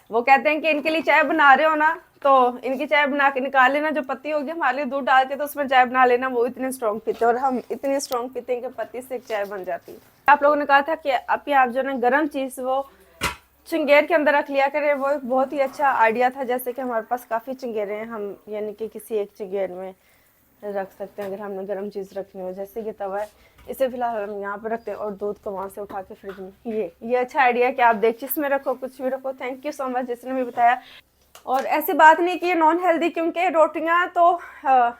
वो कहते हैं कि इनके लिए चाय बना रहे हो ना, तो इनकी चाय बना के निकाल लेना, जो पत्ती होगी हमारे लिए दूध डाल के तो उसमें चाय बना लेना, वो इतने स्ट्रॉन्ग पीते हैं और हम इतनी स्ट्रॉन्ग पीते हैं कि पत्ती से एक चाय बन जाती है। आप लोगों ने कहा था कि आप जो ना गर्म चीज़ वो चिंगेर के अंदर रख लिया करें, वो एक बहुत ही अच्छा आइडिया था। जैसे कि हमारे पास काफ़ी चिंगेरे हैं, हम यानी कि किसी एक चिंगेर में रख सकते हैं अगर हमने गर्म चीज़ रखनी हो। जैसे कि तवा है, इसे फिलहाल हम यहाँ पर रखते हैं और दूध को वहाँ से उठा के फ्रिज में, ये अच्छा आइडिया है कि आप देगचीज में रखो, कुछ भी रखो। थैंक यू सो मच जिसने भी बताया। और ऐसी बात नहीं कि ये नॉन हेल्दी, क्योंकि रोटियां तो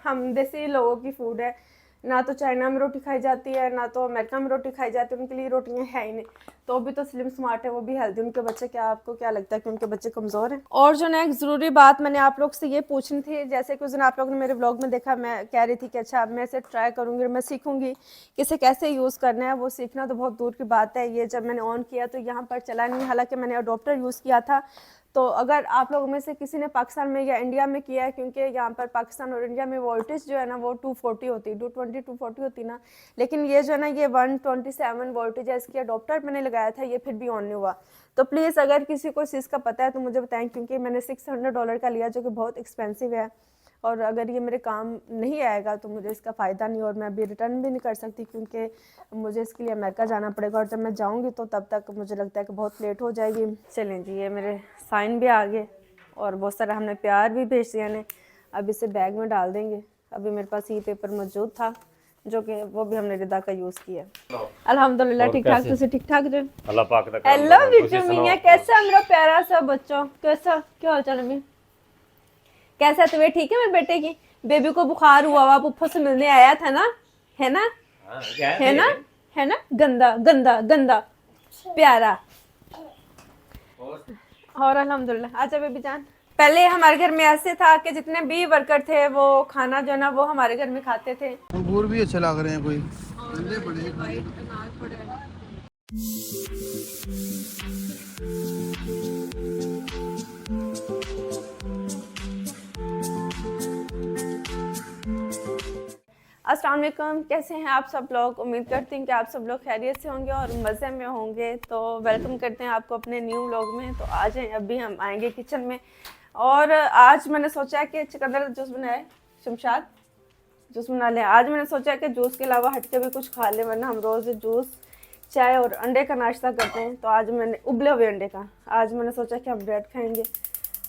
हम देसी लोगों की फूड है। ना तो चाइना में रोटी खाई जाती है, ना तो अमेरिका में रोटी खाई जाती है, उनके लिए रोटियां है ही नहीं। तो भी तो स्लिम स्मार्ट है, वो भी हेल्दी। उनके बच्चे, क्या आपको क्या लगता है कि उनके बच्चे कमज़ोर हैं? और जो ना एक ज़रूरी बात मैंने आप लोग से ये पूछनी थी, जैसे कि उस दिन आप लोगों ने मेरे ब्लॉग में देखा, मैं कह रही थी कि अच्छा मैं इसे ट्राई करूँगी और मैं सीखूँगी कि इसे कैसे यूज़ करना है। वो सीखना तो बहुत दूर की बात है। ये जब मैंने ऑन किया तो यहाँ पर चला नहीं, हालांकि मैंने अडोप्टर यूज़ किया था। तो अगर आप लोगों में से किसी ने पाकिस्तान में या इंडिया में किया है, क्योंकि यहाँ पर पाकिस्तान और इंडिया में वोल्टेज जो है ना वो 240 होती है, 220 240 होती ना, लेकिन ये जो है ना ये 127 वोल्टेज है। इसकी अडोप्टर मैंने लगाया था, ये फिर भी ऑन नहीं हुआ। तो प्लीज़ अगर किसी को इस चीज़ का पता है तो मुझे बताएं, क्योंकि मैंने $600 का लिया, जो कि बहुत एक्सपेंसिव है। और अगर ये मेरे काम नहीं आएगा तो मुझे इसका फ़ायदा नहीं, और मैं अभी रिटर्न भी नहीं कर सकती, क्योंकि मुझे इसके लिए अमेरिका जाना पड़ेगा, और जब मैं जाऊंगी तो तब तक मुझे लगता है कि बहुत लेट हो जाएगी। चलें जी, ये मेरे साइन भी आ गए और बहुत सारा हमने प्यार भी भेज दिया ने। अब इसे बैग में डाल देंगे। अभी मेरे पास ये पेपर मौजूद था, जो कि वो भी हमने रिदा का यूज़ किया। अल्हम्दुलिल्लाह ठीक ठाक, तुझे ठीक ठाक जो। अल्लाह पाक दा करम हेलो लगा बिट्टू खुशी मियाँ, सुनाओ। कैसा मेरा प्यारा सा बच्चा, कैसा, क्या हाल चाल है? कैसा तबीयत ठीक है मेरे बेटे की? बेबी को बुखार हुआ हुआ, पुप्पो से मिलने आया था ना, है ना? है ना? है ना? गंदा गंदा गंदा प्यारा। और अल्हम्दुलिल्लाह। अच्छा बेबी जान, पहले हमारे घर में ऐसे था कि जितने भी वर्कर थे वो खाना जो है ना वो हमारे घर में खाते थे। अंगूर भी अच्छे लग रहे हैं कोई। अस्सलाम वालेकुम, कैसे हैं आप सब लोग? उम्मीद करती हूँ कि आप सब लोग खैरियत से होंगे और मज़े में होंगे। तो वेलकम करते हैं आपको अपने न्यू व्लॉग में। तो आज अभी हम आएंगे किचन में, और आज मैंने सोचा कि चुकंदर जूस बनाए, शमशाद जूस बना लें। आज मैंने सोचा कि जूस के अलावा हट के भी कुछ खा लें, वरना हम रोज़ जूस, चाय और अंडे का नाश्ता करते हैं। तो आज मैंने उबले हुए अंडे का, आज मैंने सोचा कि हम ब्रेड खाएंगे।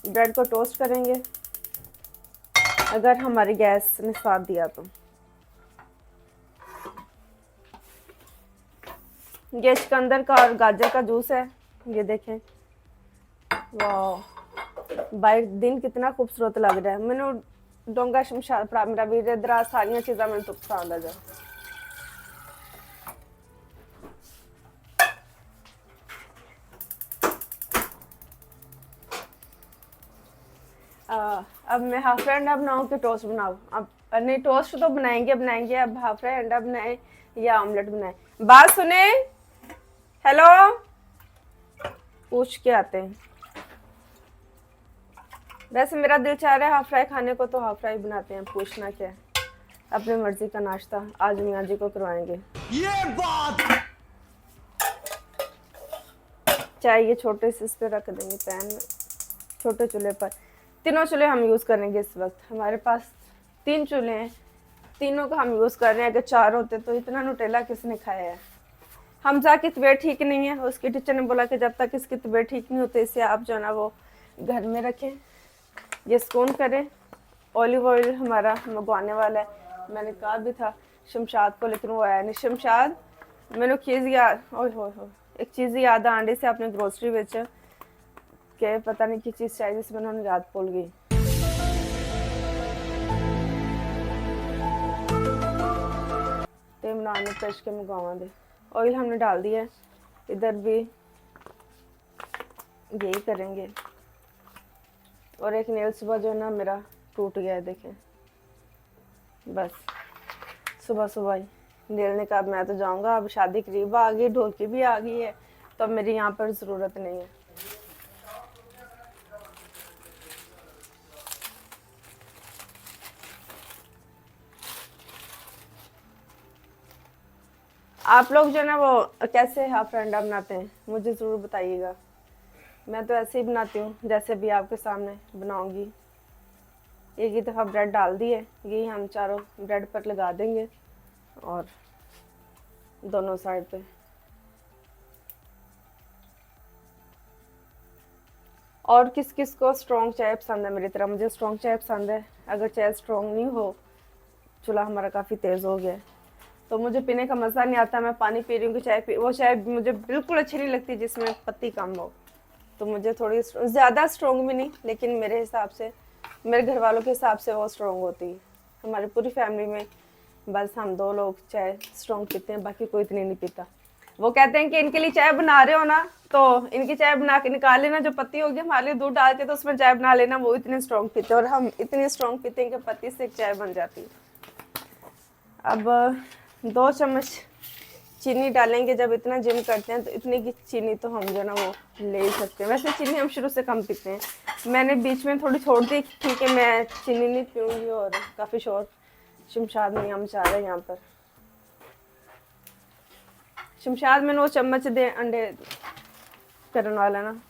ब्रेड को टोस्ट करेंगे, अगर हमारी गैस ने साथ दिया तो। ये चुकंदर का और गाजर का जूस है, ये देखें। वाह बाई दिन कितना खूबसूरत लग रहा है। मैंने डोंगा शमशाद भरा मेरा वीर दरा सारिया चीज़ा मैं तो पसंद आ जा। अब मैं हाफ फ्राई अंडा बनाऊँ कि टोस्ट बनाऊँ? अब नहीं, टोस्ट तो बनाएंगे। अब हाफ फ्राई अंडा बनाए या ऑमलेट बनाए, बात सुने। हेलो, पूछ के आते हैं। वैसे मेरा दिल चाह रहा है हाफ फ्राई खाने को, तो हाफ फ्राई बनाते हैं, पूछना क्या है। अपनी मर्जी का नाश्ता आज मियाँ जी को करवाएंगे। ये बात चाय ये छोटे से इस पे रख देंगे पैन में, छोटे चूल्हे पर। तीनों चूल्हे हम यूज़ करेंगे इस वक्त। हमारे पास 3 चूल्हे हैं, तीनों का हम यूज़ कर रहे हैं। अगर 4 होते तो इतना नुटेला किसने खाया है? हमजा की तबीयत ठीक नहीं है, उसकी टीचर ने बोला कि जब तक इसकी तबीयत ठीक नहीं होती इसे आप जो है ना वो घर में रखें, ये सुकून करें। ऑलिव ऑयल हमारा मंगवाने वाला है, मैंने कहा भी था शमशाद को, लेकिन वो आया नहीं। शमशाद, मैंने चीज़ याद, ओए हो एक चीज़ याद आंडे से अपने ग्रोसरी बेच के पता नहीं किस चीज़ चाहिए, जिसमें उन्होंने याद भूल गई। ते बनाने पेश के मंगवा दे। ऑयल हमने डाल दिया है, इधर भी यही करेंगे। और एक नेल सुबह जो है ना मेरा टूट गया है, देखें। बस सुबह सुबह ही नेल ने कहा मैं तो जाऊंगा, अब शादी करीब आ गई, ढोलकी भी आ गई है, तो अब मेरी यहाँ पर ज़रूरत नहीं है। आप लोग जो है ना वो कैसे हाफ अंडा बनाते हैं मुझे ज़रूर बताइएगा। मैं तो ऐसे ही बनाती हूँ जैसे भी आपके सामने बनाऊंगी। एक ही दफ़ा ब्रेड डाल दिए, यही हम चारों ब्रेड पर लगा देंगे और दोनों साइड पे। और किस किस को स्ट्रॉन्ग चाय पसंद है मेरी तरह? मुझे स्ट्रॉन्ग चाय पसंद है। अगर चाय स्ट्रॉन्ग नहीं हो, चूल्हा हमारा काफ़ी तेज़ हो गया है, तो मुझे पीने का मज़ा नहीं आता। मैं पानी पी रही हूँ कि चाय पी, वो चाय मुझे बिल्कुल अच्छी नहीं लगती जिसमें पत्ती कम हो। तो मुझे थोड़ी ज़्यादा स्ट्रॉन्ग भी नहीं, लेकिन मेरे हिसाब से, मेरे घर वालों के हिसाब से वो स्ट्रॉन्ग होती है। हमारी पूरी फैमिली में बस हम 2 लोग चाय स्ट्रॉन्ग पीते हैं, बाकी कोई इतनी नहीं पीता। वो कहते हैं कि इनके लिए चाय बना रहे हो ना, तो इनकी चाय बना के निकाल लेना, जो पत्ती होगी हमारे लिए दूध डाल के तो उसमें चाय बना लेना। वो इतने स्ट्रॉन्ग पीते हैं और हम इतनी स्ट्रॉन्ग पीते हैं कि पत्ती से एक चाय बन जाती है। अब 2 चम्मच चीनी डालेंगे। जब इतना जिम करते हैं तो इतनी की चीनी तो हम जो ना वो ले ही सकते हैं। वैसे चीनी हम शुरू से कम पीते हैं, मैंने बीच में थोड़ी छोड़ दी थी कि मैं चीनी नहीं पीऊँगी। और काफ़ी शोर शमशाद में हम चाह रहे हैं यहाँ पर। शमशाद में 9 चम्मच दे अंडे करने वाला ना।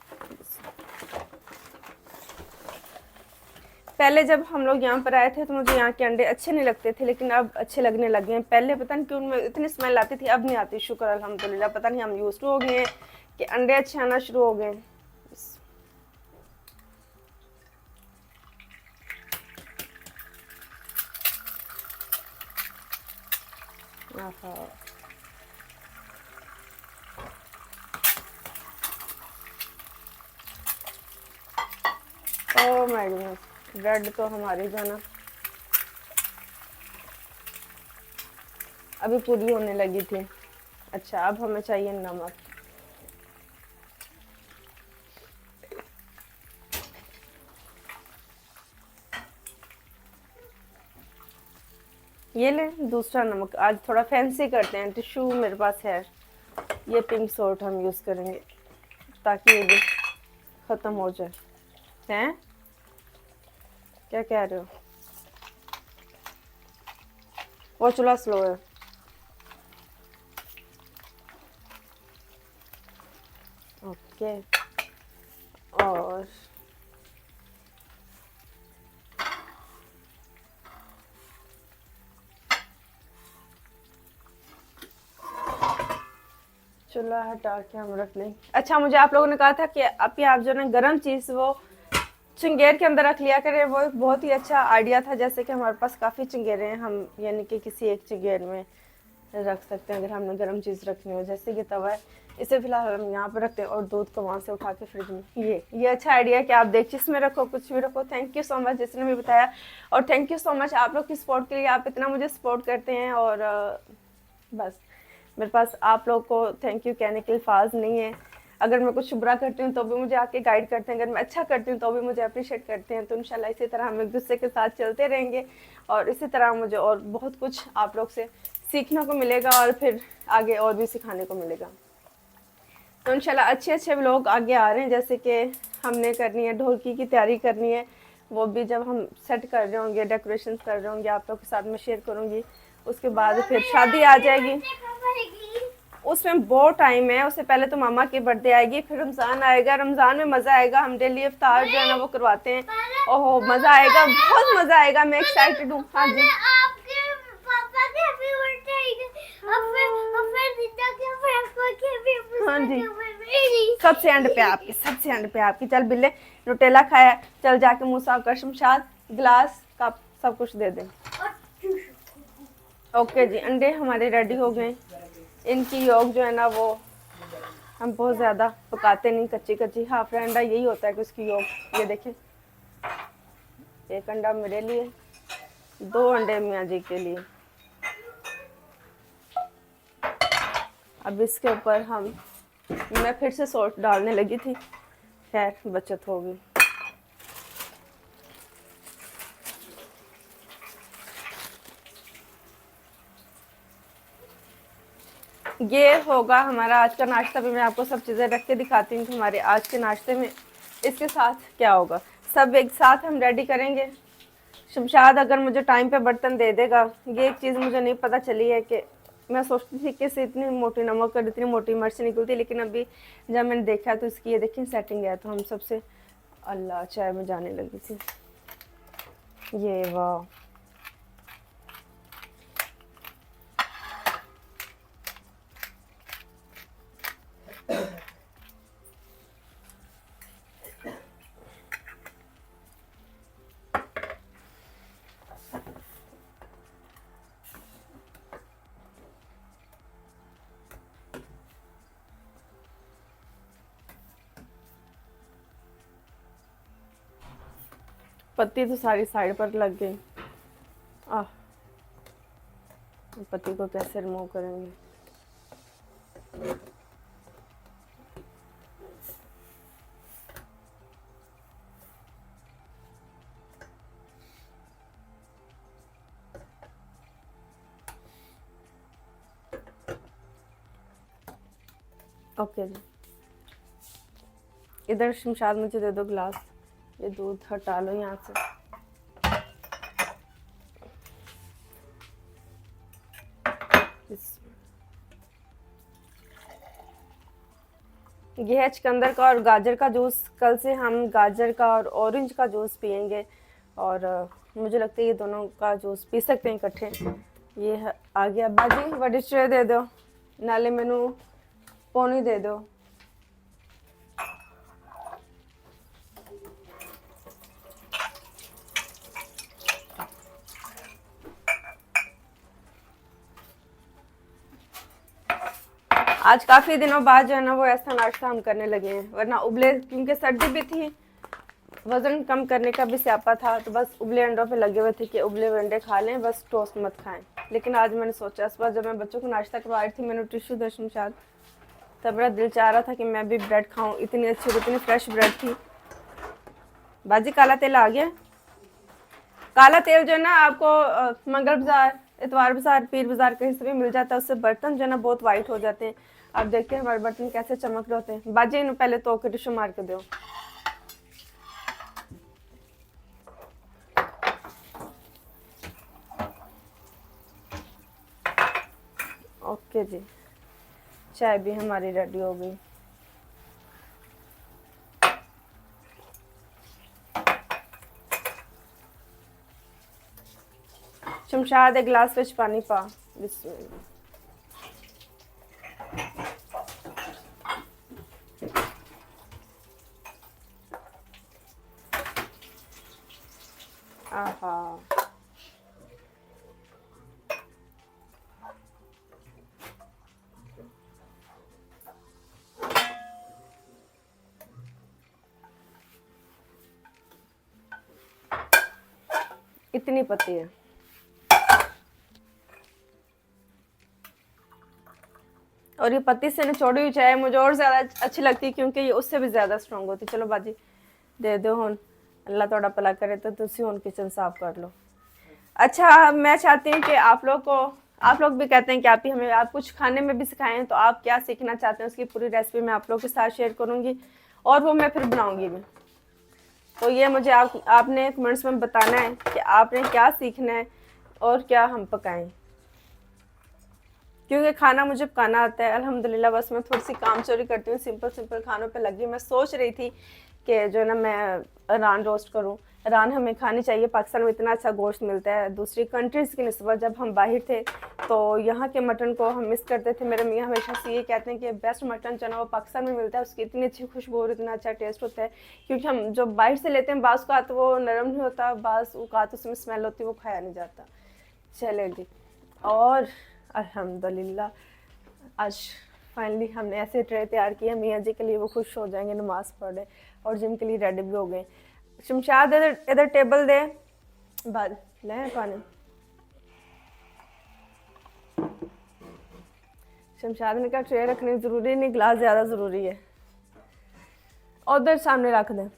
पहले जब हम लोग यहाँ पर आए थे तो मुझे यहाँ के अंडे अच्छे नहीं लगते थे, लेकिन अब अच्छे लगने लगे हैं। पहले पता नहीं क्यों उनमें इतनी स्मेल आती थी, अब नहीं आती। शुक्र अल्हम्दुलिल्लाह, पता नहीं हम यूज़ टू हो गए हैं कि अंडे अच्छे आना शुरू हो गए। ओह माय गॉड, ब्रेड तो हमारी जो ना अभी पूरी होने लगी थी। अच्छा, अब हमें चाहिए नमक। ये ले दूसरा नमक। आज थोड़ा फैंसी करते हैं। टिश्यू मेरे पास है, ये पिंक सॉल्ट हम यूज़ करेंगे ताकि ये भी ख़त्म हो जाए। हैं क्या कह रहे हो? वो चूल्हा स्लो है। ओके, और चूल्हा हटा के हम रख लें। अच्छा, मुझे आप लोगों ने कहा था कि आप जो ना गरम चीज़ वो चिंगेर के अंदर रख लिया करें। वो एक बहुत ही अच्छा आइडिया था। जैसे कि हमारे पास काफ़ी चिंगेरे हैं, हम यानी कि किसी एक चिंगेर में रख सकते हैं अगर हमने गर्म चीज़ रखनी हो। जैसे कि तवा है, इसे फिलहाल हम यहाँ पर रखते हैं और दूध को वहाँ से उठा के फ्रिज में। ये अच्छा आइडिया है कि आप देगचीज में रखो, कुछ भी रखो। थैंक यू सो मच जिसने भी बताया, और थैंक यू सो मच आप लोग की सपोर्ट के लिए। आप इतना मुझे सपोर्ट करते हैं और बस मेरे पास आप लोग को थैंक यू कहने के अल्फाज नहीं है। अगर मैं कुछ बुरा करती हूँ तो भी मुझे आके गाइड करते हैं, अगर मैं अच्छा करती हूँ तो भी मुझे अप्रिशिएट करते हैं। तो इंशाल्लाह इसी तरह हम एक दूसरे के साथ चलते रहेंगे और इसी तरह मुझे और बहुत कुछ आप लोग से सीखने को मिलेगा और फिर आगे और भी सिखाने को मिलेगा। तो इंशाल्लाह अच्छे अच्छे लोग आगे आ रहे हैं। जैसे कि हमने करनी है ढोलकी की तैयारी करनी है, वो भी जब हम सेट कर रहे होंगे, डेकोरेशन कर रहे होंगे, आप लोग के साथ में शेयर करूँगी। उसके बाद फिर शादी आ जाएगी, उसमें बहुत टाइम है। उससे पहले तो मामा की बर्थडे आएगी, फिर रमज़ान आएगा। रमज़ान में मज़ा आएगा, हम डेली इफ्तार जो है ना वो करवाते हैं। ओहो मज़ा आएगा, बहुत मज़ा आएगा। मैं एक्साइटेड हूँ। हाँ जी, हाँ जी, सबसे एंड पे आपकी, सबसे एंड पे आपकी। चल बिल्ले, न्यूटेला खाया, चल जाके मुँह साफ कर। शमशाद गिलास कप सब कुछ दे दें। ओके जी, अंडे हमारे रेडी हो गए। इनकी योग जो है ना वो हम बहुत ज़्यादा पकाते नहीं, कच्ची कच्ची। हाफ अंडा यही होता है कि उसकी योग। ये देखें, एक अंडा मेरे लिए, 2 अंडे मियाँ जी के लिए। अब इसके ऊपर मैं फिर से सॉल्ट डालने लगी थी, खैर बचत होगी। ये होगा हमारा आज का नाश्ता। भी मैं आपको सब चीज़ें रख के दिखाती हूँ कि हमारे आज के नाश्ते में इसके साथ क्या होगा। सब एक साथ हम रेडी करेंगे। शमशाद अगर मुझे टाइम पे बर्तन दे देगा। ये एक चीज़ मुझे नहीं पता चली है कि मैं सोचती थी कि इससे इतनी मोटी नमक और इतनी मोटी मिर्च निकलती, लेकिन अभी जब मैंने देखा तो इसकी ये देखिए सेटिंग है। तो हम सबसे अल्लाह चाय में जाने लगी थी। ये वाह, पत्ती तो सारी साइड पर लग गई। आह, पत्ती को कैसे रिमूव करेंगे? ओके जी, इधर शमशाद मुझे दे दो गिलास। ये दूध हटा लो यहाँ से। ये है चुकंदर का और गाजर का जूस। कल से हम गाजर का और ऑरेंज का जूस पियेंगे, और मुझे लगता है ये दोनों का जूस पी सकते हैं इकट्ठे। ये आ गया बाजी, बड़ी ट्रे दे दो, नाले मैनू पानी दे दो। आज काफ़ी दिनों बाद जो है ना वो ऐसा नाश्ता हम करने लगे हैं, वरना उबले, क्योंकि सर्दी भी थी, वज़न कम करने का भी स्यापा था, तो बस उबले अंडों पे लगे हुए थे कि उबले हुए अंडे खा लें, बस टोस्ट मत खाएं। लेकिन आज मैंने सोचा, इस बार जब मैं बच्चों को नाश्ता करवा रही थी, मैंने टिश्यू दर्शन शायद, तब मेरा दिल चाह रहा था कि मैं भी ब्रेड खाऊं। इतनी अच्छी, इतनी फ्रेश ब्रेड थी। बाजी काला तेल आ गया। काला तेल जो है ना आपको मंगल बाजार, इतवार बाजार, पीर बाजार कहीं से भी मिल जाता है। उससे बर्तन जो है ना बहुत वाइट हो जाते हैं। आप देखते हैं हमारे बर्तन कैसे चमक रहे होते हैं। बाजी इन्हें पहले तो टिश्यू मार के दो। ओके जी, चाय भी हमारी रेडी हो गई। शमशाद एक गिलास विच पानी पा। बिस्मिल्लाह। आहा, इतनी पत्ती है। और ये पत्ती से निचोड़ी हुई चाय मुझे और ज़्यादा अच्छी लगती है, क्योंकि ये उससे भी ज़्यादा स्ट्रॉन्ग होती। चलो बाजी दे दो हुन, अल्लाह थोड़ा भला करे तो तुसी हुन किचन साफ कर लो। अच्छा, मैं चाहती हूँ कि आप लोग भी कहते हैं कि आप ही हमें आप कुछ खाने में भी सिखाएं, तो आप क्या सीखना चाहते हैं उसकी पूरी रेसिपी मैं आप लोगों के साथ शेयर करूँगी, और वो मैं फिर बनाऊँगी भी। तो ये मुझे आपने कमेंट्स में बताना है कि आपने क्या सीखना है और क्या हम पकाएं, क्योंकि खाना मुझे पकाना आता है अल्हम्दुलिल्लाह। बस मैं थोड़ी सी काम चोरी करती हूँ, सिंपल खानों पे लगी। मैं सोच रही थी कि जो है ना मैं रान रोस्ट करूँ। रान हमें खानी चाहिए, पाकिस्तान में इतना अच्छा गोश्त मिलता है। दूसरी कंट्रीज़ की निस्बत जब हम बाहर थे तो यहाँ के मटन को हम मिस करते थे। मेरे मियाँ हमेशा से ये कहते हैं कि बेस्ट मटन जो है ना वो पाकिस्तान में मिलता है, उसकी इतनी अच्छी खुशबू और इतना अच्छा टेस्ट होता है। क्योंकि हम जो बाहर से लेते हैं, बाज़ का तो वो नरम नहीं होता, बाज़ का तो उसमें स्मेल होती है, वो खाया नहीं जाता। चले जी, और अल्हम्दुलिल्लाह आज फाइनली हमने ऐसे ट्रे तैयार किया मियाँ जी के लिए, वो खुश हो जाएंगे, नमाज़ पढ़े और जिम के लिए रेडी भी हो गए। शमशाद इधर टेबल दे, बाद ले पानी। शमशाद ने कहा ट्रे रखनी ज़रूरी नहीं, गिलास ज़्यादा ज़रूरी है। उधर सामने रख दें।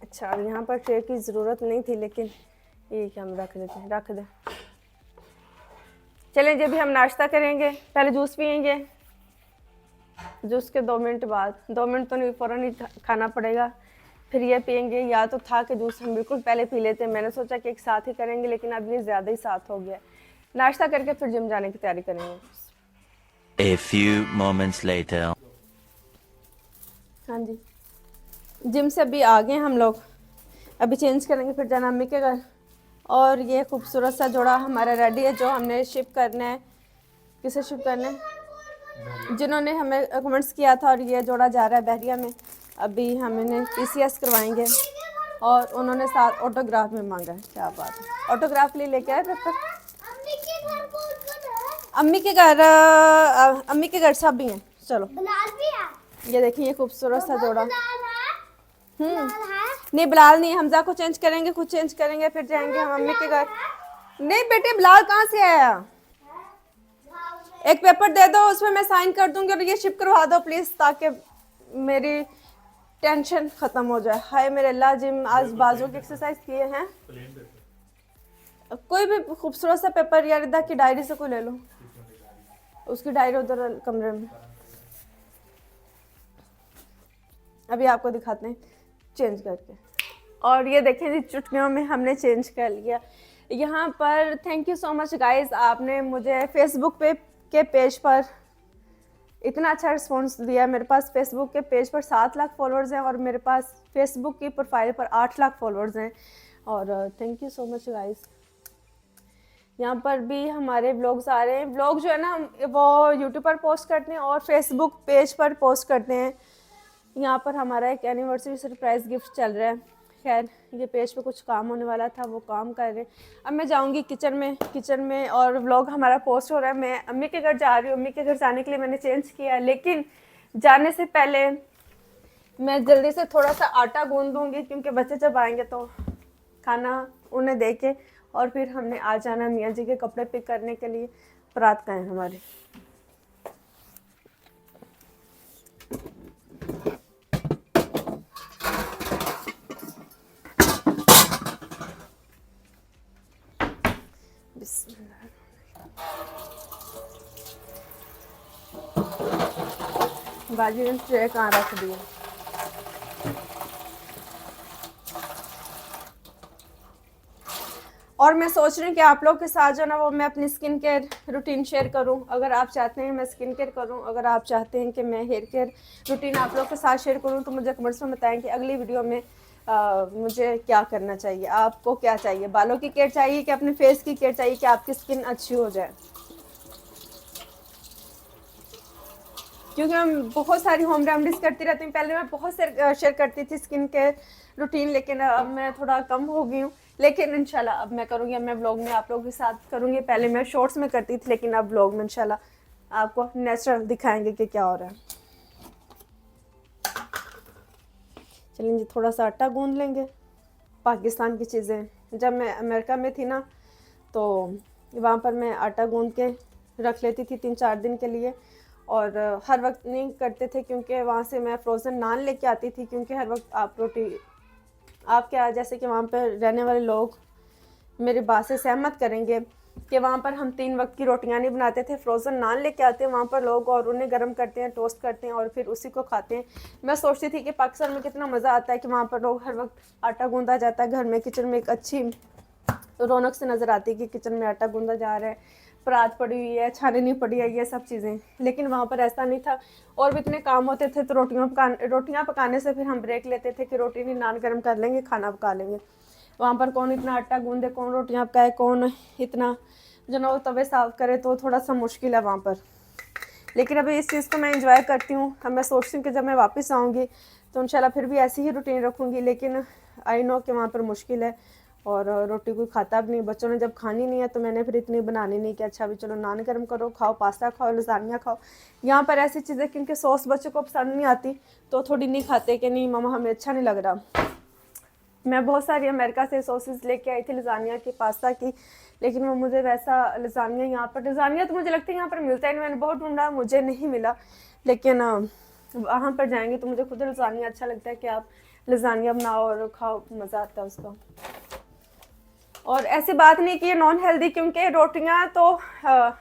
अच्छा, यहाँ पर ट्रे की ज़रूरत नहीं थी, लेकिन ये कि हम रख देते हैं, रख दें। चलें, जब भी हम नाश्ता करेंगे पहले जूस पियेंगे, जूस के 2 मिनट बाद, 2 मिनट तो नहीं, फ़ौरन ही खाना पड़ेगा। फिर ये पियेंगे, या तो था कि जूस हम बिल्कुल पहले पी लेते हैं, मैंने सोचा कि एक साथ ही करेंगे, लेकिन अब ये ज़्यादा ही साथ हो गया। नाश्ता करके फिर जिम जाने की तैयारी करेंगे। A few moments later. हाँ जी, जिम से अभी आ गए हम लोग, अभी चेंज करेंगे फिर जाना अम्मी के घर। और ये खूबसूरत सा जोड़ा हमारा रेडी है, जो हमने शिप करना है। किसे शिप करना है? जिन्होंने हमें कमेंट्स किया था, और ये जोड़ा जा रहा है बहरिया में। अभी हम इन्हें PCS करवाएंगे, और उन्होंने साथ ऑटोग्राफ में मांगा है। क्या बात है, ऑटोग्राफ लिए लेके आए पेपर। अम्मी के घर सब भी हैं। चलो, ये देखिए ये खूबसूरत सा जोड़ा। नहीं बिलाल नहीं, हमजा को चेंज करेंगे, खुद चेंज करेंगे, फिर जाएंगे हम अम्मी के घर। नहीं बेटे, बिलाल कहाँ से आया? एक पेपर दे दो, उसमें मैं साइन कर दूंगी, और ये शिप करवा दो प्लीज, ताकि मेरी टेंशन खत्म हो जाए। हाय मेरे अल्लाह, जिम आज बाजू की एक्सरसाइज किए हैं। कोई भी खूबसूरत सा पेपर, या रिदा की डायरी से कोई ले लो, उसकी डायरी उधर कमरे में। अभी आपको दिखाते हैं चेंज करके। और ये देखें जी, चुटकियों में हमने चेंज कर लिया यहाँ पर। Thank you so much guys, आपने मुझे फेसबुक के पेज पर इतना अच्छा रिस्पॉन्स दिया। मेरे पास फेसबुक के पेज पर 7 लाख फॉलोअर्स हैं, और मेरे पास फेसबुक की प्रोफाइल पर 8 लाख फॉलोअर्स हैं। और thank you so much guys. यहाँ पर भी हमारे व्लॉग्स आ रहे हैं। व्लॉग जो है ना, वो यूट्यूब पर पोस्ट करते हैं और फेसबुक पेज पर पोस्ट करते हैं। यहाँ पर हमारा एक एनिवर्सरी सरप्राइज़ गिफ्ट चल रहा है। खैर, ये पेज पे कुछ काम होने वाला था, वो काम कर रहे हैं। अब मैं जाऊँगी किचन में और व्लॉग हमारा पोस्ट हो रहा है। मैं अम्मी के घर जा रही हूँ। अम्मी के घर जाने के लिए मैंने चेंज किया है, लेकिन जाने से पहले मैं जल्दी से थोड़ा सा आटा गूंद दूँगी, क्योंकि बच्चे जब आएंगे तो खाना उन्हें दे के, और फिर हमने आ जाना मियाँ जी के कपड़े पिक करने के लिए। बारात का है हमारे। बाजी ने ट्रे कहाँ रख दिया? और मैं सोच रही हूँ कि आप लोग के साथ जो ना, वो मैं अपनी स्किन केयर रूटीन शेयर करूँ। अगर आप चाहते हैं मैं स्किन केयर करूँ, अगर आप चाहते हैं कि मैं हेयर केयर रूटीन आप लोग के साथ शेयर करूँ, तो मुझे कमेंट्स में बताएं कि अगली वीडियो में मुझे क्या करना चाहिए। आपको क्या चाहिए? बालों की केयर चाहिए कि अपने फेस की केयर चाहिए, कि आपकी स्किन अच्छी हो जाए? क्योंकि मैं बहुत सारी होम रेमेडीज करती रहती हूँ। पहले मैं बहुत शेयर करती थी स्किन केयर रूटीन, लेकिन अब मैं थोड़ा कम हो गई हूँ। लेकिन इंशाल्लाह अब मैं करूँगी, अब मैं व्लॉग में आप लोगों के साथ करूँगी। पहले मैं शॉर्ट्स में करती थी, लेकिन अब व्लॉग में इंशाल्लाह आपको नेचुरल दिखाएंगे कि क्या हो रहा है। चलिए जी, थोड़ा सा आटा गूंद लेंगे। पाकिस्तान की चीज़ें, जब मैं अमेरिका में थी ना, तो वहाँ पर मैं आटा गूंद के रख लेती थी 3-4 दिन के लिए। और हर वक्त नहीं करते थे, क्योंकि वहाँ से मैं फ्रोज़न नान लेके आती थी। क्योंकि हर वक्त आप क्या, जैसे कि वहाँ पर रहने वाले लोग मेरी बात से सहमत करेंगे कि वहाँ पर हम 3 वक्त की रोटियाँ नहीं बनाते थे, फ्रोज़न नान लेके आते हैं वहाँ पर लोग, और उन्हें गर्म करते हैं, टोस्ट करते हैं, और फिर उसी को खाते हैं। मैं सोचती थी कि पाकिस्तान में कितना मज़ा आता है कि वहाँ पर लोग हर वक्त आटा गूंदा जाता है घर में। किचन में एक अच्छी रौनक से नज़र आती है कि किचन में आटा गूंदा जा रहा है, परात पड़ी हुई है, छाननी पड़ी है, ये सब चीज़ें। लेकिन वहाँ पर ऐसा नहीं था, और भी इतने काम होते थे। तो रोटियाँ पकाने से फिर हम ब्रेक लेते थे कि रोटी नहीं, नान गर्म कर लेंगे, खाना पका लेंगे। वहाँ पर कौन इतना आटा गूंदे, कौन रोटियाँ पकाए, कौन इतना जो ना वो तवे साफ करे, तो थोड़ा सा मुश्किल है वहाँ पर। लेकिन अभी इस चीज़ को मैं इंजॉय करती हूँ। अब मैं सोचती हूँ कि जब मैं वापस आऊँगी तो इंशाल्लाह फिर भी ऐसी ही रूटीन रखूँगी। लेकिन आई नो कि वहाँ पर मुश्किल है, और रोटी कोई खाता भी नहीं। बच्चों ने जब खानी नहीं है तो मैंने फिर इतनी बनानी नहीं कि अच्छा भी चलो नान गर्म करो, खाओ, पास्ता खाओ, लसानिया खाओ। यहाँ पर ऐसी चीज़ें, क्योंकि सॉस बच्चों को पसंद नहीं आती, तो थोड़ी नहीं खाते कि नहीं मामा हमें अच्छा नहीं लग रहा। मैं बहुत सारी अमेरिका से सॉसेस लेके आई थी लसानिया की, पास्ता की, लेकिन वो मुझे वैसा लसानिया, यहाँ पर लसानिया तो मुझे लगता है यहाँ पर मिलता ही नहीं। मैंने बहुत ढूंढा, मुझे नहीं मिला। लेकिन वहाँ पर जाएंगे तो मुझे खुद लसानिया अच्छा लगता है कि आप लसानिया बनाओ और खाओ, मज़ा आता है उसका। और ऐसी बात नहीं कि ये नॉन हेल्दी, क्योंकि रोटियां तो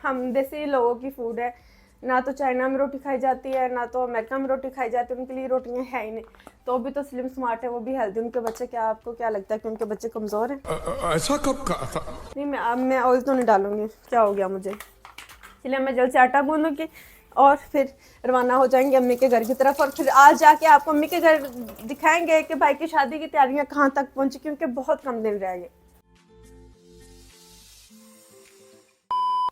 हम देसी लोगों की फूड है। ना तो चाइना में रोटी खाई जाती है, ना तो अमेरिका में रोटी खाई जाती है, उनके लिए रोटियां है ही नहीं। तो भी तो स्लिम स्मार्ट है, वो भी हेल्दी, उनके बच्चे। क्या आपको क्या लगता है कि उनके बच्चे कमज़ोर हैं? ऐसा कब कहा था? नहीं, मैं ऑयल तो नहीं डालूंगी, क्या हो गया मुझे। इसलिए मैं जल्द से आटा गूंदूंगी और फिर रवाना हो जाएंगे अम्मी के घर की तरफ। और फिर आज जाके आपको अम्मी के घर दिखाएंगे कि भाई की शादी की तैयारियां कहाँ तक पहुंची, क्योंकि बहुत कम दिन रह गए।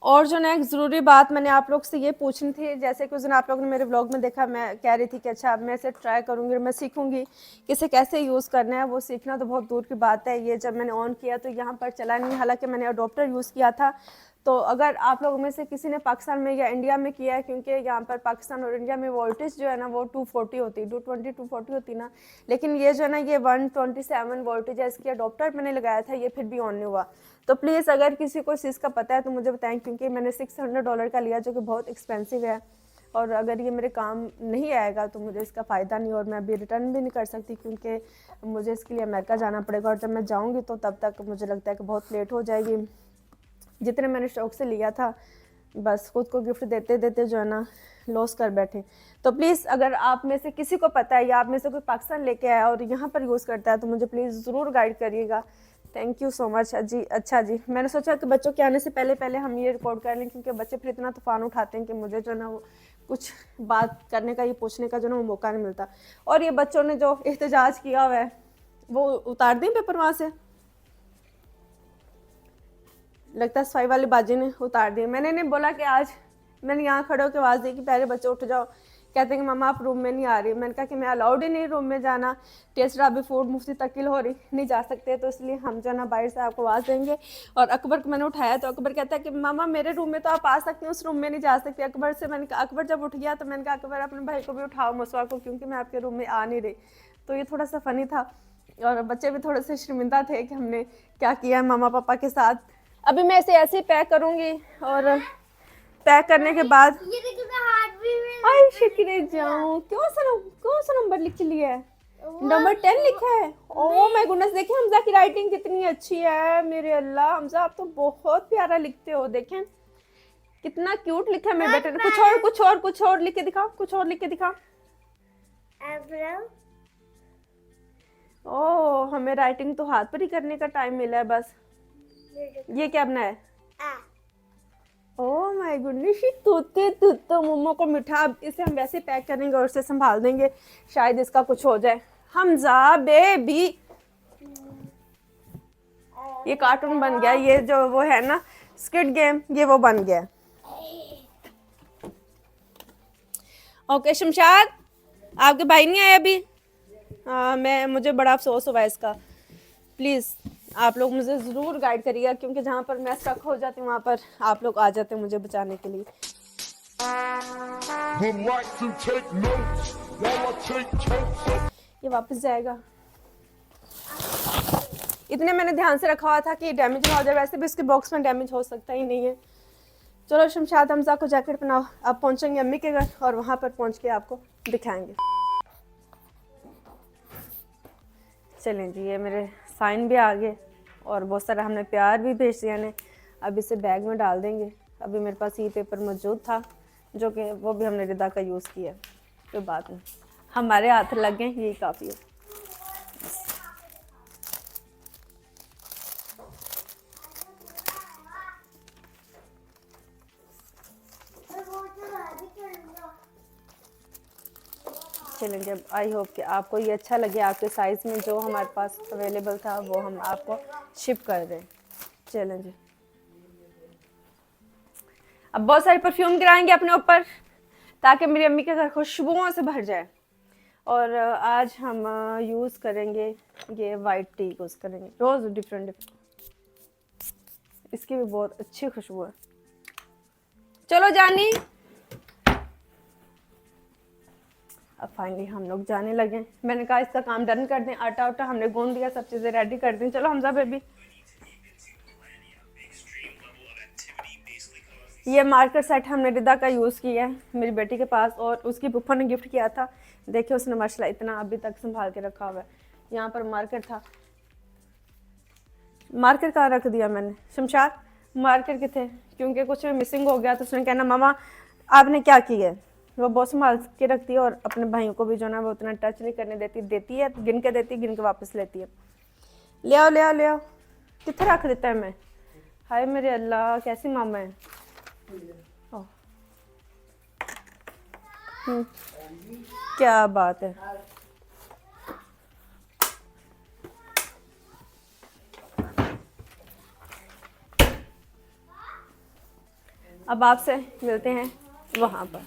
और जो ना एक ज़रूरी बात मैंने आप लोग से ये पूछनी थी, जैसे कि उस दिन आप लोगों ने मेरे व्लॉग में देखा, मैं कह रही थी कि अच्छा मैं इसे ट्राई करूँगी और मैं सीखूंगी कि इसे कैसे यूज़ करना है। वो सीखना तो बहुत दूर की बात है। ये जब मैंने ऑन किया तो यहाँ पर चला नहीं, हालांकि मैंने अडोप्टर यूज़ किया था। तो अगर आप लोगों में से किसी ने पाकिस्तान में या इंडिया में किया है, क्योंकि यहाँ पर पाकिस्तान और इंडिया में वोल्टेज जो है ना वो 240 होती है, 220 240 होती है ना, लेकिन ये जो है ना ये 127 वोल्टेज है। इसकी अडोप्टर मैंने लगाया था, ये फिर भी ऑन नहीं हुआ। तो प्लीज़ अगर किसी को इस चीज़ का पता है तो मुझे बताएं, क्योंकि मैंने $600 का लिया, जो कि बहुत एक्सपेंसिव है। और अगर ये मेरे काम नहीं आएगा तो मुझे इसका फ़ायदा नहीं, और मैं अभी रिटर्न भी नहीं कर सकती, क्योंकि मुझे इसके लिए अमेरिका जाना पड़ेगा। और जब मैं जाऊँगी तो तब तक मुझे लगता है कि बहुत लेट हो जाएगी। जितने मैंने शौक़ से लिया था, बस खुद को गिफ्ट देते देते जो है ना लॉस कर बैठे। तो प्लीज़ अगर आप में से किसी को पता है या आप में से कोई पाकिस्तान लेके आया और यहाँ पर यूज़ करता है तो मुझे प्लीज़ ज़रूर गाइड करिएगा। थैंक यू सो मच जी। अच्छा जी, मैंने सोचा कि बच्चों के आने से पहले पहले हम ये रिकॉर्ड कर लें, क्योंकि बच्चे फिर इतना तूफान उठाते हैं कि मुझे जो ना वो कुछ बात करने का, ये पूछने का जो ना वो मौका नहीं मिलता। और ये बच्चों ने जो एहतजाज किया हुआ है वो उतार दें पेपर वहाँ से, लगता है सफाई वाली बाजी ने उतार दिए। मैंने इन्हें बोला कि आज मैंने यहाँ खड़े होकर आवाज़ दी कि पहले बच्चे उठ जाओ। कहते हैं कि मामा आप रूम में नहीं आ रही। मैंने कहा कि मैं अलाउड ही नहीं रूम में जाना, टेस्ट अभी फूड मुफ्ती तकिल हो रही, नहीं जा सकते। तो इसलिए हम जो ना बाहर से आपको आवाज़ देंगे। और अकबर को मैंने उठाया तो अकबर कहता है कि मामा मेरे रूम में तो आप आ सकते हैं, उस रूम में नहीं जा सकते। अकबर से मैंने कहा, अकबर जब उठ गया तो मैंने कहा अकबर अपने भाई को भी उठाओ, मसवा को, क्योंकि मैं आपके रूम में आ नहीं रही। तो ये थोड़ा सा फ़नी था और बच्चे भी थोड़े से शर्मिंदा थे कि हमने क्या किया मामा पापा के साथ। अभी मैं इसे ऐसे ही पैक करूँगी और पैक करने के बाद आई शिकरे जाऊँ। कौन सा नंबर लिख लिया है? नंबर 10 लिखा है। ओह माय गुडनेस, देखिए हमजा की राइटिंग कितनी अच्छी है। मेरे अल्लाह हमजा, आप तो बहुत प्यारा लिखते हो। देखें कितना क्यूट लिखा है मेरे बेटे ने। कुछ और लिख के दिखाओ, कुछ और लिख के दिखाओ। ओह, हमें राइटिंग तो हाथ पर ही करने का टाइम मिला है बस। ये क्या बनाया? ओह माय गुडनेस, तो मम्मा को मिठा। अब इसे हम वैसे पैक करेंगे और इसे संभाल देंगे, शायद इसका कुछ हो जाए। हमजा बेबी, ये कार्टून बन गया। ये जो वो है ना स्क्विड गेम, ये वो बन गया। ओके शमशाद, आपके भाई नहीं आए अभी? मुझे बड़ा अफसोस हुआ इसका। प्लीज़ आप लोग मुझे ज़रूर गाइड करिएगा, क्योंकि जहाँ पर मैं स्टक हो जाती हूँ वहाँ पर आप लोग आ जाते हैं मुझे बचाने के लिए। ये वापस जाएगा। इतने मैंने ध्यान से रखा हुआ था कि डैमेज ना हो जाए, वैसे भी इसके बॉक्स में डैमेज हो सकता ही नहीं है। चलो शमशाद हमजा को जैकेट पहनाओ, अब पहुँचेंगे अम्मी के घर और वहाँ पर पहुँच के आपको दिखाएंगे। चलें जी, ये मेरे साइन भी आ गए और बहुत सारा हमने प्यार भी भेज दिया ने। अब इसे बैग में डाल देंगे। अभी मेरे पास ये पेपर मौजूद था, जो कि वो भी हमने रिदा का यूज़ किया। कोई बात नहीं, हमारे हाथ लग गए, यही काफ़ी है। चलेंगे, अब आई होप कि आपको ये अच्छा लगे। आपके साइज़ में जो हमारे पास अवेलेबल था वो हम आपको शिप कर दें। चलें जी, अब बहुत सारे परफ्यूम गिराएंगे अपने ऊपर ताकि मेरी अम्मी के घर खुशबुओं से भर जाए। और आज हम यूज़ करेंगे ये वाइट टी यूज़ करेंगे, रोज़ डिफरेंट। इसकी भी बहुत अच्छी खुशबू है। चलो जानी, अब फाइनली हम लोग जाने लगे। मैंने कहा इसका काम डन कर दें, आटा उटा हमने गूंद दिया, सब चीज़ें रेडी कर दी। चलो हमजा बेबी, ये मार्कर सेट हमने रिदा का यूज़ किया है मेरी बेटी के पास, और उसकी पुप्पा ने गिफ्ट किया था। देखिए उसने माशाल्लाह इतना अभी तक संभाल के रखा हुआ है। यहाँ पर मार्कर था, मार्कर कहाँ रख दिया मैंने? शमशाद मार्कर किथे, क्योंकि कुछ मिसिंग हो गया तो उसने कहना मामा आपने क्या किया है? वो बहुत संभाल के रखती है और अपने भाइयों को भी जो ना वो उतना टच नहीं करने देती, देती है गिन के देती है, गिन के वापस लेती है। ले आओ ले आओ ले आओ, कितना रख देता है मैं। हाय मेरे अल्लाह, कैसी मामा है। ओह। क्या बात है। अब आपसे मिलते हैं वहां पर।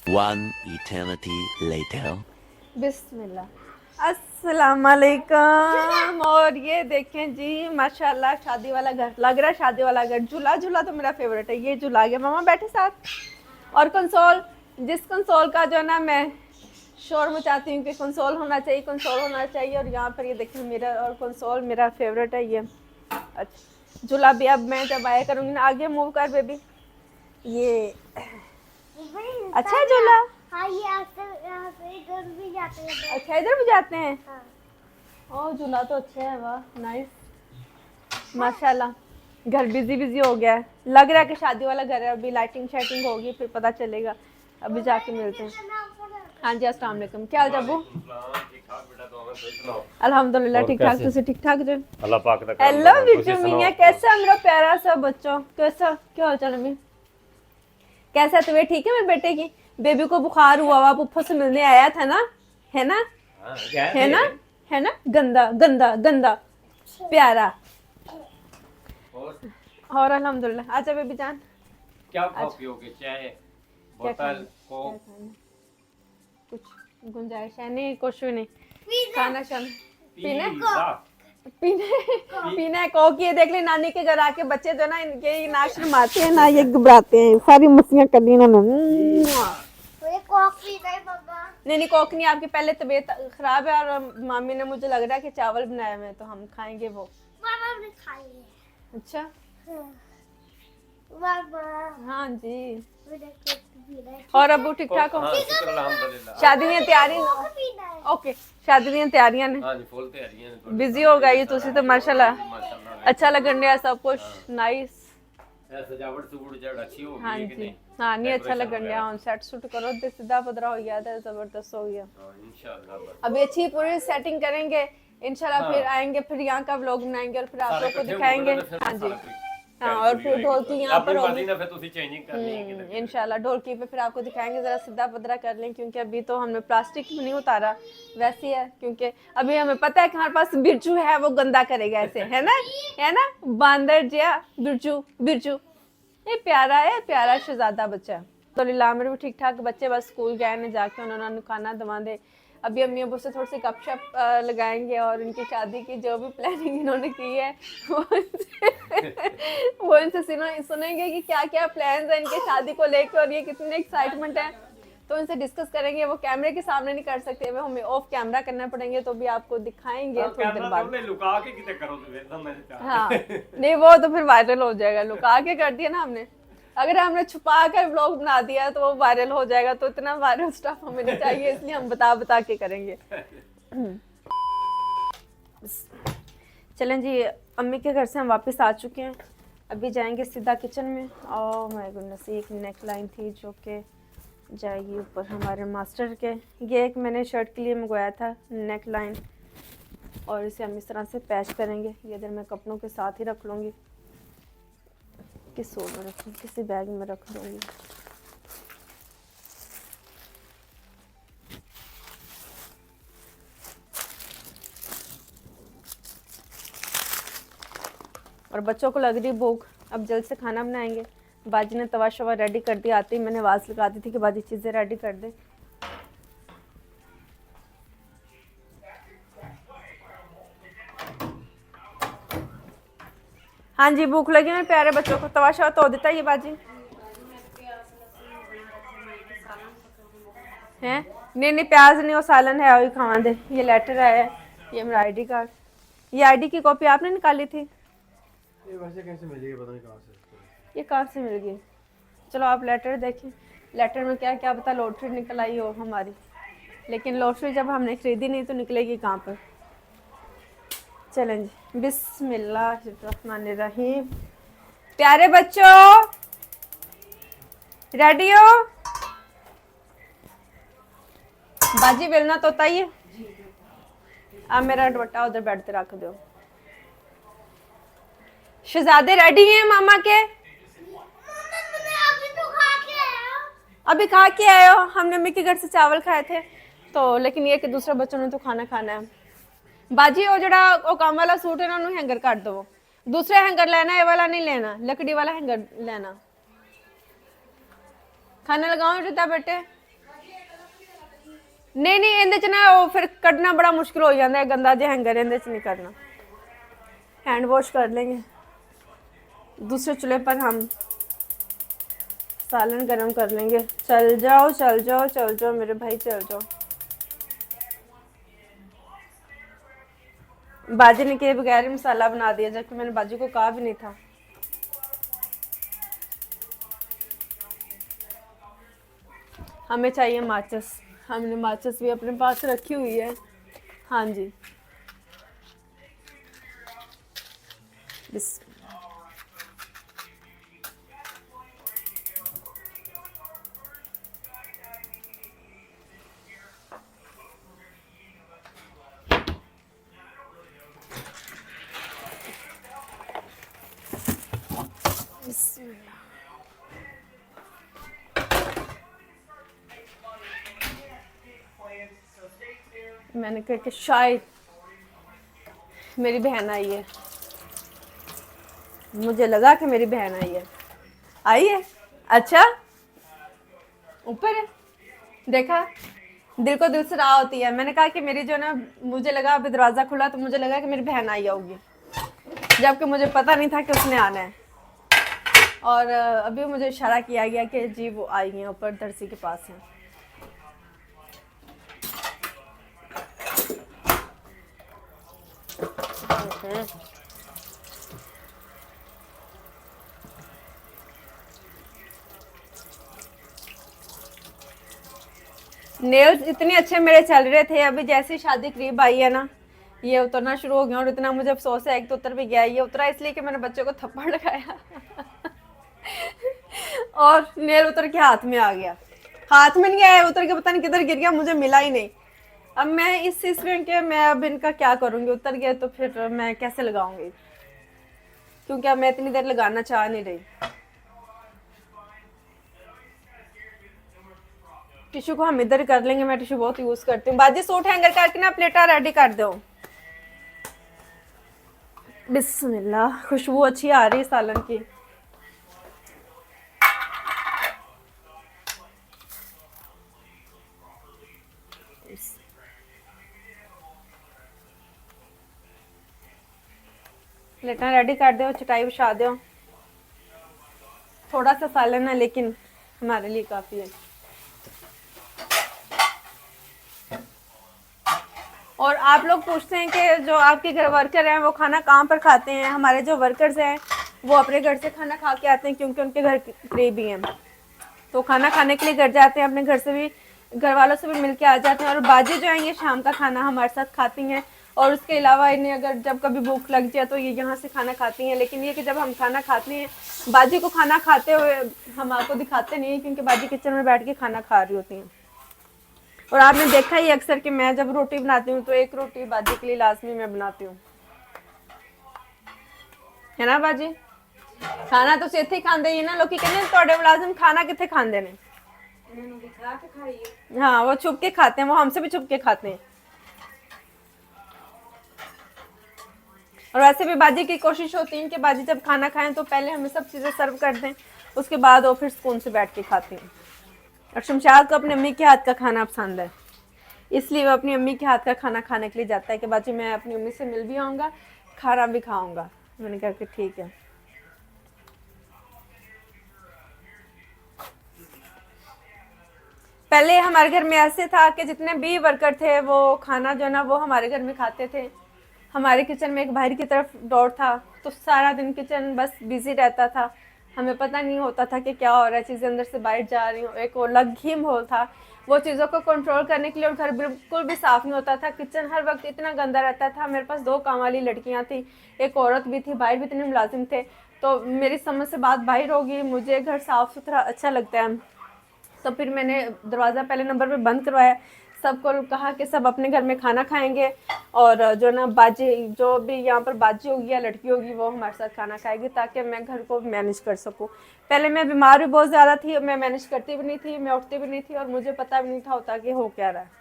One eternity later. बिस्मिल्लाह, अस्सलाम वालेकुम। और ये देखें जी माशाल्लाह शादी वाला घर लग रहा है, शादी वाला घर। झूला झूला तो मेरा फेवरेट है, ये झूला गया मामा बैठे साथ। और कंसोल, जिस कंसोल का जो ना मैं शोर मचाती हूँ कि कंसोल होना चाहिए, कंसोल होना चाहिए। और यहाँ पर ये देखें मेरा और कंसोल मेरा फेवरेट है ये। अच्छा झूला भी अब मैं जब आया करूँगी ना, आगे मूव कर बेबी। ये अच्छा है झूला। हाँ ये यहाँ से इधर भी जाते हैं। अच्छा इधर भी जाते हैं। हाँ। ओह झूला तो अच्छा है, वाह नाइस माशाल्लाह। घर बिजी बिजी हो गया है, लग रहा है कि शादी वाला घर है। अभी लाइटिंग शाइटिंग होगी फिर पता चलेगा, अभी जाके मिलते हैं। हाँ जी अस्सलाम वालेकुम, क्या हाल जब्बू? अल्हम्दुलिल्लाह ठीक ठाक, तुसी ठीक ठाक जी? अल्लाह पाक दा हेलो बिट्टू मियां, कैसा मेरा प्यारा सा बच्चों, कैसा क्या हाल चाल है? कैसा तबीयत ठीक है मेरे बेटे की? बेबी को बुखार हुआ हुआ, पुप्पो से मिलने आया था ना, है ना? है ना? है ना? गंदा गंदा गंदा प्यारा। और अल्हम्दुलिल्लाह। अच्छा बेबी जान क्या खाओ पियोगे? चाय, बोतल, कोक? कुछ गुंजाइश है नहीं, कुछ भी नहीं। खाना शाम पीने पीना है कोक। ये देख ले नानी के घर आके बच्चे जो ना इनके नाक शर्माते हैं ना, ये घबराते हैं। सारी मस्तियां कर ली इन्होंने। मुझे कोक पीना है मम्मा। नहीं नहीं कोक नहीं, आपकी पहले तबीयत खराब है और मामी ने मुझे लग रहा है कि चावल बनाए हुए हैं तो हम खाएंगे वो। मामा ने खाई है। अच्छा मामा हाँ जी। मुझे कोक पीना है। और अबू ठीक ठाक हो? हाँ शुक्र अल्हम्दुलिल्लाह। शादी दी तैयारी कोक पीना है। ओके, शादी दी तैयारियां ने हाँ जी फुल तैयारियां ने। बिजी हो गई तुसी तो माशाल्लाह। माशाल्लाह अच्छा लगन रहा सब कुछ नाइस। है सजावट सुबुड़ जड़ अच्छी हो हाँ गई है कि जी नहीं? हाँ नहीं अच्छा लगन रहा। ऑन सेट शूट करो तो सीधा पदरा हो गया था, जबरदस्त हो गया। हाँ इंशाल्लाह बस। अभी अच्छी पूरी सेटिंग करेंगे इंशाल्लाह, फिर आएंगे फिर यहाँ का व्लॉग बनाएंगे और फिर आप लोग को दिखाएंगे। हाँ जी हाँ, और फिर ढोलकी यहाँ पर होगी ना, फिर तुसी चेंजिंग करनी है कि इंशाल्लाह। ढोलकी पे फिर आपको दिखाएंगे, जरा सीधा पदरा कर लें क्योंकि अभी तो हमने प्लास्टिक भी नहीं उतारा, वैसे ही है क्योंकि अभी हमें पता है कि हमारे पास बिरजू है, वो गंदा करेगा ऐसे, है ना बांदर जिया बिरजू बिरजू। ये प्यारा है, प्यारा शहजादा बच्चा है। तो लीला मेरे भी ठीक ठाक बच्चे बस स्कूल गए ने, जाके उन्होंने खाना दवा दे। अभी अम्मी अबू से थोड़ी सी गपशप लगाएंगे और इनकी शादी की जो भी प्लानिंग इन्होंने की है वो इनसे सुनेंगे कि क्या क्या प्लान्स हैं इनके शादी को लेकर और ये कितने एक्साइटमेंट है। तो इनसे डिस्कस करेंगे। वो कैमरे के सामने नहीं कर सकते, वो हमें ऑफ कैमरा करना पड़ेंगे, तो भी आपको दिखाएंगे थोड़ी देर बाद। लुका के किते करो तो फिर समझ में हाँ नहीं वो तो फिर वायरल हो जाएगा, लुका के कर दिया ना हमने। अगर हमने छुपा कर व्लॉग बना दिया तो वो वायरल हो जाएगा, तो इतना वायरल स्टफ हमें नहीं चाहिए, इसलिए हम बता बता के करेंगे। चलें जी, अम्मी के घर से हम वापस आ चुके हैं, अभी जाएंगे सीधा किचन में। ओह माय गुडनेस, एक नेक लाइन थी जो कि जाएगी ऊपर हमारे मास्टर के। ये एक मैंने शर्ट के लिए मंगवाया था नेक लाइन, और इसे हम इस तरह से पैच करेंगे। ये इधर मैं कपड़ों के साथ ही रख लूँगी, किस सूट में रखूँ, किसी बैग में रख दूँगी। और बच्चों को लग रही भूख, अब जल्द से खाना बनाएंगे। बाजी ने तवा शवा रेडी कर दिया, आते ही मैंने आवाज़ लगा दी थी कि बाजी चीज़ें रेडी कर दे। हाँ जी भूख लगी मेरे प्यारे बच्चों को, तवा शवा तो देता ये बाजी है। नहीं प्याज नहीं, वो सालन है, वही खावा दे। ये लेटर आया है, ये मेरा आईडी कार्ड, ये आईडी की कॉपी आपने निकाली थी। ये वैसे कैसे मिलेगी, पता नहीं कहाँ से। ये कहाँ से मिल गई? चलो आप लेटर देखें, लेटर में क्या क्या पता लॉटरी निकल आई हो हमारी, लेकिन लॉटरी जब हमने खरीदी नहीं तो निकलेगी कहाँ पर। चलें जी, बिस्मिल्लाहिर्रहमानिर्रहीम। प्यारे बच्चों रेडी हो? बाजी बेलना तो होता ही है। अब मेरा दुपट्टा उधर बेड पे रख दो। शहजादे रेडी हैं मामा के? अभी तो खा के आया हूँ। अभी खा के आए हो? हमने अम्मी के घर से चावल खाए थे, तो लेकिन ये कि दूसरे बच्चों ने तो खाना खाना है। बाजी वो जड़ा वो काम वाला सूट है ना, उन्हें हैंगर काट दो। दूसरा हैंगर लेना, ये वाला नहीं लेना, लकड़ी वाला हैंगर लेना। खाना लगाओ रिता बेटे। नहीं नहीं, इंदे च ना वो फिर कटना बड़ा मुश्किल हो जाता है, गंदा जो हैंगर इंदे च नहीं करना। हैंड वॉश कर लेंगे। दूसरे चूल्हे पर हम सालन गरम कर लेंगे। चल जाओ चल जाओ चल जाओ मेरे भाई, चल जाओ। बाजी ने के बगैर ही मसाला बना दिया, जबकि मैंने बाजी को कहा भी नहीं था। हमें चाहिए माचिस, हमने माचिस भी अपने पास रखी हुई है। हाँ जी, बिस मैंने कहा कि शायद मेरी बहन आई है, मुझे लगा कि मेरी बहन आई है। आई है? अच्छा, ऊपर है, देखा, दिल को दिल से राह होती है। मैंने कहा कि मेरी जो ना, मुझे लगा अभी दरवाज़ा खुला तो मुझे लगा कि मेरी बहन आई होगी, जबकि मुझे पता नहीं था कि उसने आना है। और अभी मुझे इशारा किया गया कि जी वो आई हैं, ऊपर दरसी के पास हैं। नेल्स इतने अच्छे मेरे चल रहे थे, अभी जैसी शादी करीब आई है ना, ये उतरना शुरू हो गया। और इतना मुझे अफसोस है, एक तो उतर भी गया। ये उतरा इसलिए कि मैंने बच्चे को थप्पड़ लगाया और नेल उतर के हाथ में आ गया। हाथ में नहीं आया, उतर के पता नहीं किधर गिर गया, मुझे मिला ही नहीं। अब मैं इस सिस्टम के मैं अब इनका क्या करूँगी? उतर गया तो फिर मैं कैसे लगाऊंगी? क्योंकि अब मैं इतनी देर लगाना चाह नहीं रही। टिश्यू को हम इधर कर लेंगे, मैं टिश्यू बहुत यूज करती हूँ। बाजी सूट हैंगर करके ना प्लेटा रेडी कर दो। बिस्मिल्लाह, खुशबू अच्छी आ रही है सालन की। प्लेटा रेडी कर दो, चटाई बिछा दो। थोड़ा सा सालन है लेकिन हमारे लिए काफी है। और आप लोग पूछते हैं कि जो आपके घर वर्कर हैं वो खाना कहाँ पर खाते हैं? हमारे जो वर्कर्स हैं वो अपने घर से खाना खा के आते हैं, क्योंकि उनके घर करीब ही हैं, तो खाना खाने के लिए घर जाते हैं। अपने घर से भी, घर वालों से भी मिल के आ जाते हैं। और बाजी जो हैं ये शाम का खाना हमारे साथ खाती हैं। और उसके अलावा इन्हें अगर जब कभी भूख लग जाए तो ये यहाँ से खाना खाती हैं। लेकिन ये कि जब हम खाना खाते हैं, बाजी को खाना खाते हुए हम आपको दिखाते नहीं हैं, क्योंकि बाजी किचन में बैठ के खाना खा रही होती हैं। और आपने देखा ही अक्सर कि मैं जब रोटी बनाती हूँ तो एक रोटी बाजी के लिए लाजमी मैं बनाती हूँ, है ना बाजी? खाना तो इत्थे ही खांदे ही ना लोग, कहते तोड़े मुलाजिम खाना कित्थे खांदे ने? हाँ, वो छुप के खाते हैं, वो हमसे भी छुप के खाते हैं। और वैसे भी बाजी की कोशिश होती है कि बाजी जब खाना खाएं तो पहले हमें सब चीज़ें सर्व कर दें, उसके बाद वो फिर सुकून से बैठ के खाते हैं। और शमशाद को अपनी अम्मी के हाथ का खाना पसंद है, इसलिए वो अपनी अम्मी के हाथ का खाना खाने के लिए जाता है कि बाजी मैं अपनी अम्मी से मिल भी आऊँगा, खाना भी खाऊंगा। मैंने कहा कि ठीक है। पहले हमारे घर में ऐसे था कि जितने भी वर्कर थे वो खाना जो ना वो हमारे घर में खाते थे। हमारे किचन में एक बाहर की तरफ डोर था, तो सारा दिन किचन बस बिजी रहता था, हमें पता नहीं होता था कि क्या हो रहा है, चीज़ें अंदर से बाहर जा रही हूँ। एक अलग ही माहौल था वो चीज़ों को कंट्रोल करने के लिए, और घर बिल्कुल भी साफ़ नहीं होता था। किचन हर वक्त इतना गंदा रहता था। मेरे पास 2 काम वाली लड़कियाँ थी, एक औरत भी थी, बाहर भी इतने मुलाजिम थे। तो मेरी समझ से बात बाहर होगी, मुझे घर साफ़ सुथरा अच्छा लगता है। तो फिर मैंने दरवाज़ा पहले नंबर पे बंद करवाया, सबको कहा कि सब अपने घर में खाना खाएंगे और जो ना बाजी जो भी यहाँ पर बाजी होगी या लड़की होगी वो हमारे साथ खाना खाएगी ताकि मैं घर को मैनेज कर सकूँ। पहले मैं बीमार भी बहुत ज़्यादा थी, मैं मैनेज करती भी नहीं थी, मैं उठती भी नहीं थी और मुझे पता भी नहीं था होता कि हो क्या रहा है।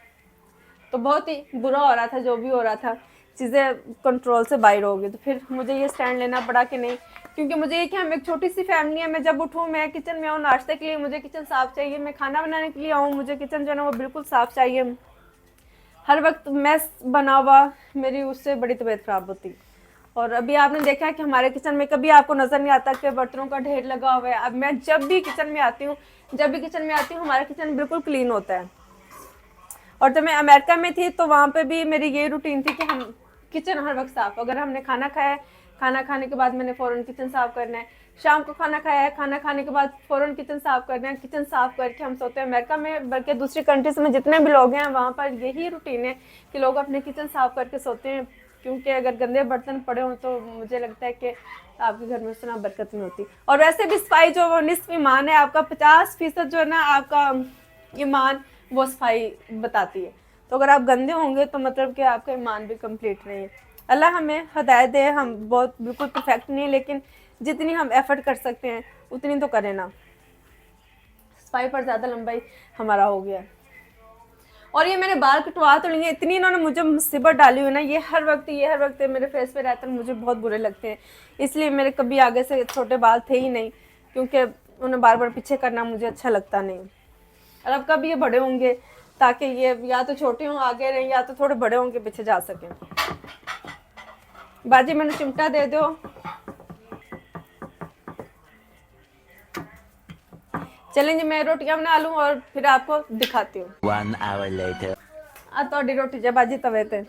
तो बहुत ही बुरा हो रहा था, जो भी हो रहा था चीज़ें कंट्रोल से बाहर हो गई। तो फिर मुझे ये स्टैंड लेना पड़ा कि नहीं, क्योंकि मुझे ये कि हम एक छोटी सी फैमिली है, मैं जब उठूँ मैं किचन में आऊँ नाश्ते के लिए मुझे किचन साफ़ चाहिए, मैं खाना बनाने के लिए आऊँ मुझे किचन जो है ना वो बिल्कुल साफ़ चाहिए। हर वक्त मैस बना हुआ मेरी उससे बड़ी तबीयत ख़राब होती। और अभी आपने देखा कि हमारे किचन में कभी आपको नज़र नहीं आता कि बर्तनों का ढेर लगा हुआ है। अब मैं जब भी किचन में आती हूँ हमारा किचन बिल्कुल क्लीन होता है। और जब मैं अमेरिका में थी तो वहाँ पे भी मेरी ये रूटीन थी कि हम किचन हर वक्त साफ़, अगर हमने खाना खाया है खाना खाने के बाद मैंने फ़ौरन किचन साफ़ करना है, शाम को खाना खाया है खाना खाने के बाद फ़ौरन किचन साफ़ करना है, किचन साफ़ करके हम सोते हैं। अमेरिका में बल्कि दूसरी कंट्रीज़ में जितने भी लोग हैं वहाँ पर यही रूटीन है कि लोग अपने किचन साफ़ करके सोते हैं, क्योंकि अगर गंदे बर्तन पड़े हों तो मुझे लगता है कि आपके घर में उतना बरकत नहीं होती। और वैसे भी सफाई जो वो निस्फ ईमान है, आपका 50% जो है ना आपका ईमान वो सफाई बताती है। तो अगर आप गंदे होंगे तो मतलब कि आपका ईमान भी कंप्लीट नहीं है। अल्लाह हमें हदायत दे, हम बहुत बिल्कुल परफेक्ट नहीं, लेकिन जितनी हम एफर्ट कर सकते हैं उतनी तो करें ना। सफाई पर ज़्यादा लंबाई हमारा हो गया। और ये मैंने बाल कटवा तो लिए, इतनी इन्होंने मुझे मुसीबत डाली हुई ना, ये हर वक्त मेरे फेस पे रहते हैं, मुझे बहुत बुरे लगते हैं। इसलिए मेरे कभी आगे से छोटे बाल थे ही नहीं, क्योंकि उन्हें बार बार पीछे करना मुझे अच्छा लगता नहीं। और अब कभी ये बड़े होंगे ताकि ये या तो छोटे हों आगे रहें या तो थोड़े बड़े होंगे पीछे जा सकें। बाजी मैंने चिमटा दे दो। चलें जी मैं रोटियां बना लूं और फिर आपको दिखाती हूँ। 1 hour later. थोड़ी रोटी जा बाजी तवे पे।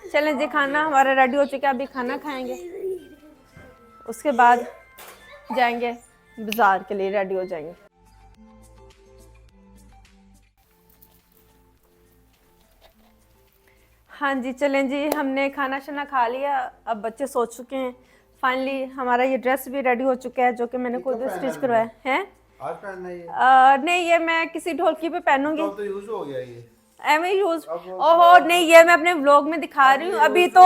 चलें जी खाना हमारा रेडी हो चुका है, अभी खाना खाएंगे, उसके बाद जाएंगे बाजार के लिए, रेडी हो जाएंगे। हाँ जी चलें जी, हमने खाना शाना खा लिया, अब बच्चे सो चुके हैं। फाइनली हमारा ये ड्रेस भी रेडी हो चुका है जो कि मैंने खुद स्टिच करवाया है। आज पहनना है ये? नहीं ये मैं किसी ढोलकी पे पहनूंगी। तो यूज हो गया ये। एम यूज ओहो नहीं, ये मैं अपने व्लॉग में दिखा रही हूँ। अभी तो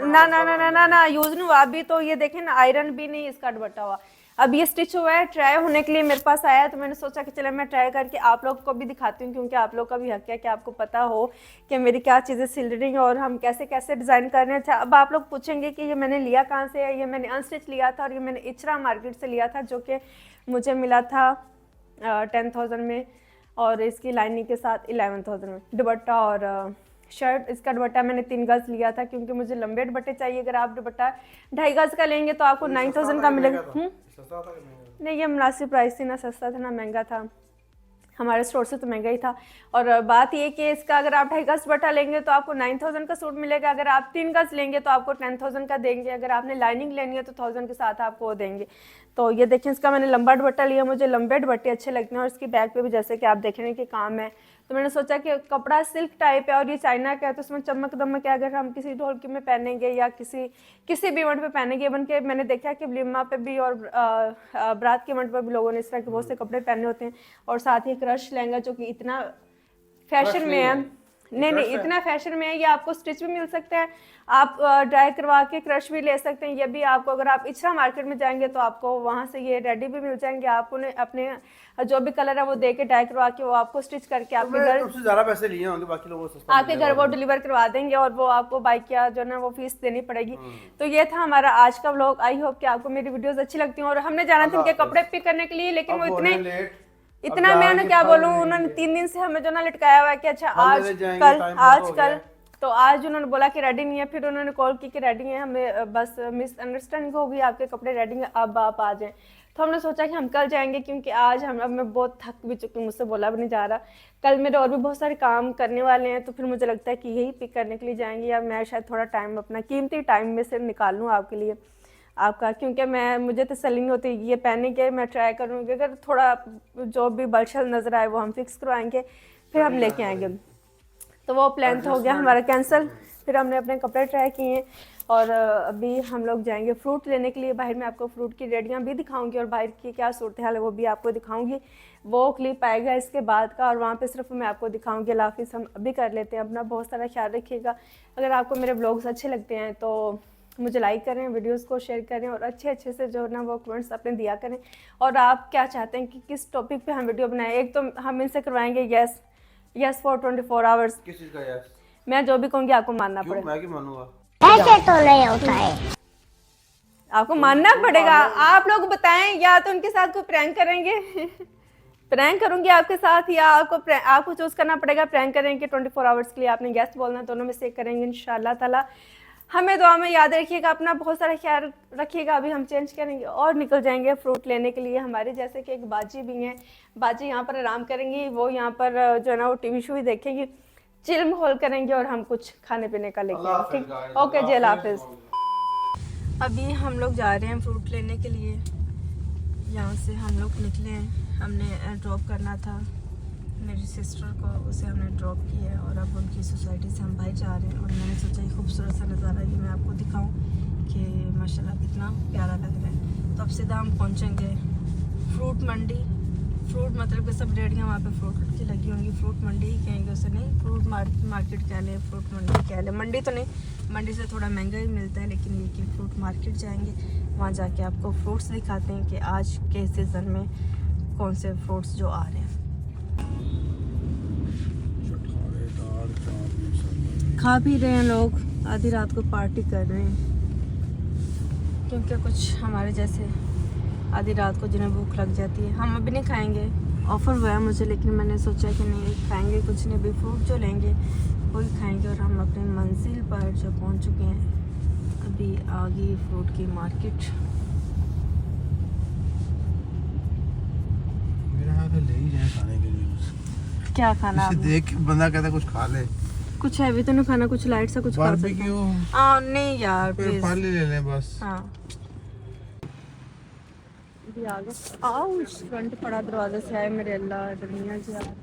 ना ना ना ना ना ना यूज नहीं हुआ अभी तो। ये देखें ना आयरन भी नहीं इसका दुपट्टा हुआ, अब ये स्टिच हुआ है, ट्राई होने के लिए मेरे पास आया है, तो मैंने सोचा कि चलो मैं ट्राई करके आप लोग को भी दिखाती हूँ, क्योंकि आप लोग का भी हक है कि आपको पता हो कि मेरी क्या चीज़ें सिल रही हैं और हम कैसे कैसे डिज़ाइन कर रहे हैं। अच्छा अब आप लोग पूछेंगे कि ये मैंने लिया कहाँ से है। ये मैंने अनस्टिच लिया था और ये मैंने इचरा मार्केट से लिया था, जो कि मुझे मिला था 10,000 में, और इसकी लाइनिंग के साथ 11,000 में। दुपट्टा और शर्ट, इसका दुपट्टा मैंने 3 गज लिया था क्योंकि मुझे लंबे दुपट्टे चाहिए। अगर आप दुपट्टा 2.5 गज का लेंगे तो आपको 9,000 का मिलेगा। नहीं ये मुनासिब प्राइस थी, ना सस्ता था ना महंगा था, हमारे स्टोर से तो महंगा ही था। और बात ये कि इसका अगर आप 2.5 गज दुपट्टा लेंगे तो आपको 9,000 का सूट मिलेगा, अगर आप 3 गज लेंगे तो आपको 10,000 का देंगे, अगर आपने लाइनिंग लेनी है तो 1,000 के साथ आपको देंगे। तो ये देखें इसका मैंने लंबा दुपट्टा लिया, मुझे लंबे दुपट्टे अच्छे लगते हैं और इसकी बैक पे भी जैसे कि आप देख रहे हैं कि काम है। तो मैंने सोचा कि कपड़ा सिल्क टाइप है और ये चाइना का है तो उसमें चमक दमक है, अगर हम किसी ढोलकी में पहनेंगे या किसी भी इवेंट पे पहनेंगे। इवन के मैंने देखा कि वलीमा पे भी और बारात के इवेंट पर भी लोगों ने इस तरह के बहुत से कपड़े पहने होते हैं। और साथ ही क्रश लहंगा जो कि इतना फैशन में है, नहीं इतना फैशन में है, ये आपको स्टिच भी मिल सकता है, आप ड्राई करवा के क्रश भी ले सकते हैं। ये भी आपको अगर आप इचरा मार्केट में जाएंगे तो आपको वहाँ से ये रेडी भी मिल जाएंगे, आप उन्हें अपने जो भी कलर है वो दे के ड्राई करवा के वो आपको स्टिच करके आपके घर सबसे ज़्यादा पैसे लिए होंगे, बाकी लोगों से आपके घर वो डिलीवर करवा देंगे और वो आपको बाइक या जो ना वो फीस देनी पड़ेगी। तो ये था हमारा आज का व्लॉग। आई होप कि आपको मेरी वीडियोस अच्छी लगती हैं। और हमने जाना था इनके कपड़े पिक करने के लिए, लेकिन वो इतना मैं ना क्या बोलूँ, उन्होंने 3 दिन से हमें जो ना लटकाया हुआ है कि अच्छा आज कल तो आज उन्होंने बोला कि रेडी नहीं है, फिर उन्होंने कॉल की कि रेडी है, हमें बस मिसअंडरस्टैंडिंग हो गई, आपके कपड़े रेडी हैं, अब आप आ जाएं। तो हमने सोचा कि हम कल जाएंगे, क्योंकि आज अब मैं बहुत थक भी चुकी हूँ, मुझसे बोला भी नहीं जा रहा। कल मेरे और भी बहुत सारे काम करने वाले हैं, तो फिर मुझे लगता है कि यही पिक करने के लिए जाएंगे, या मैं शायद थोड़ा टाइम अपना कीमती टाइम में से निकाल लूँ आपके लिए आपका, क्योंकि मुझे तसल्ली नहीं होती ये पहनने के। मैं ट्राई करूँगी, अगर थोड़ा जो भी बलशल नज़र आए वो हम फिक्स करवाएंगे, फिर हम लेके आएंगे। तो वो प्लान तो हो गया हमारा कैंसिल। फिर हमने अपने कपड़े ट्राई किए और अभी हम लोग जाएंगे फ्रूट लेने के लिए बाहर। मैं आपको फ्रूट की रेडियाँ भी दिखाऊंगी और बाहर की क्या सूरत हाल है वो भी आपको दिखाऊंगी। वो क्लिप आएगा इसके बाद का, और वहाँ पे सिर्फ मैं आपको दिखाऊंगी। अल्लाह हाफिज़। हम अभी कर लेते हैं, अपना बहुत सारा ख्याल रखिएगा। अगर आपको मेरे ब्लॉग्स अच्छे लगते हैं तो मुझे लाइक करें, वीडियोस को शेयर करें, और अच्छे अच्छे से जो ना वो कमेंट्स अपने दिया करें। और आप क्या चाहते हैं कि किस टॉपिक पे हम वीडियो बनाएं। एक तो हम इनसे करवाएंगे यस फॉर 24 आवर्स। किस चीज का यस? मैं जो भी कहूँगी आपको मानना क्यों पड़ेगा। मैं क्यों मानूंगा? ऐसे तो नहीं होता है। आपको मानना पड़ेगा। आप लोग बताएं, या तो उनके साथ कोई प्रैंक करेंगे प्रैंक करूंगी आपके साथ, या आपको चूज करना पड़ेगा प्रैंक करेंगे 24 आवर्स के लिए आपने गेस्ट बोलना, दोनों में से एक करेंगे इंशाल्लाह ताला। हमें दुआ में याद रखिएगा, अपना बहुत सारा ख्याल रखिएगा। अभी हम चेंज करेंगे और निकल जाएंगे फ्रूट लेने के लिए। हमारे जैसे कि एक बाजी भी हैं, बाजी यहाँ पर आराम करेंगी, वो यहाँ पर जो है ना वो टीवी शो ही देखेंगी, चिल माहौल करेंगे, और हम कुछ खाने पीने का लेके आएंगे। ठीक, ओके जी, अल्लाह हाफिज़। अभी हम लोग जा रहे हैं फ्रूट लेने के लिए। यहाँ से हम लोग निकले हैं, हमने ड्रॉप करना था मेरी सिस्टर को, उसे हमने ड्रॉप किया है, और अब उनकी सोसाइटी से हम बाहर जा रहे हैं। और मैंने सोचा ये खूबसूरत सा नज़ारा ये मैं आपको दिखाऊं कि माशाल्लाह कितना प्यारा लग रहा है। तो अब सीधा हम पहुंचेंगे फ्रूट मंडी। फ्रूट मतलब कि सब रेडियाँ वहाँ पे फ्रूट की लगी होंगी, फ्रूट मंडी ही कहेंगे उसे, नहीं फ्रूट मार्केट कह लें, फ्रूट मंडी कह लें। मंडी तो नहीं, मंडी से थोड़ा महंगा ही मिलता है, लेकिन ये कि फ्रूट मार्केट जाएंगे, वहाँ जाके आपको फ्रूट्स दिखाते हैं कि आज के सीज़न में कौन से फ्रूट्स जो आ रहे हैं। खा भी रहे हैं लोग, आधी रात को पार्टी कर रहे हैं, क्योंकि कुछ हमारे जैसे आधी रात को जिन्हें भूख लग जाती है। हम अभी नहीं खाएंगे, ऑफ़र हुआ है मुझे, लेकिन मैंने सोचा कि नहीं खाएंगे कुछ नहीं, अभी फ्रूट जो लेंगे वही खाएंगे। और हम अपनी मंजिल पर जो पहुंच चुके हैं, अभी आ गई फ्रूट की मार्केट। ले ही जाए खाने के लिए। क्या खाना आपने? देख बंदा कहता कुछ खा ले, कुछ हैवी तो नहीं खाना, कुछ लाइट सा कुछ खा सकते हैं। हाँ नहीं यार प्लीज, फल ले लें बस। हाँ भी आ गए। आओ फ्रंट पड़ा दरवाजे से आए मेरे अल्लाह दुनिया जी। यार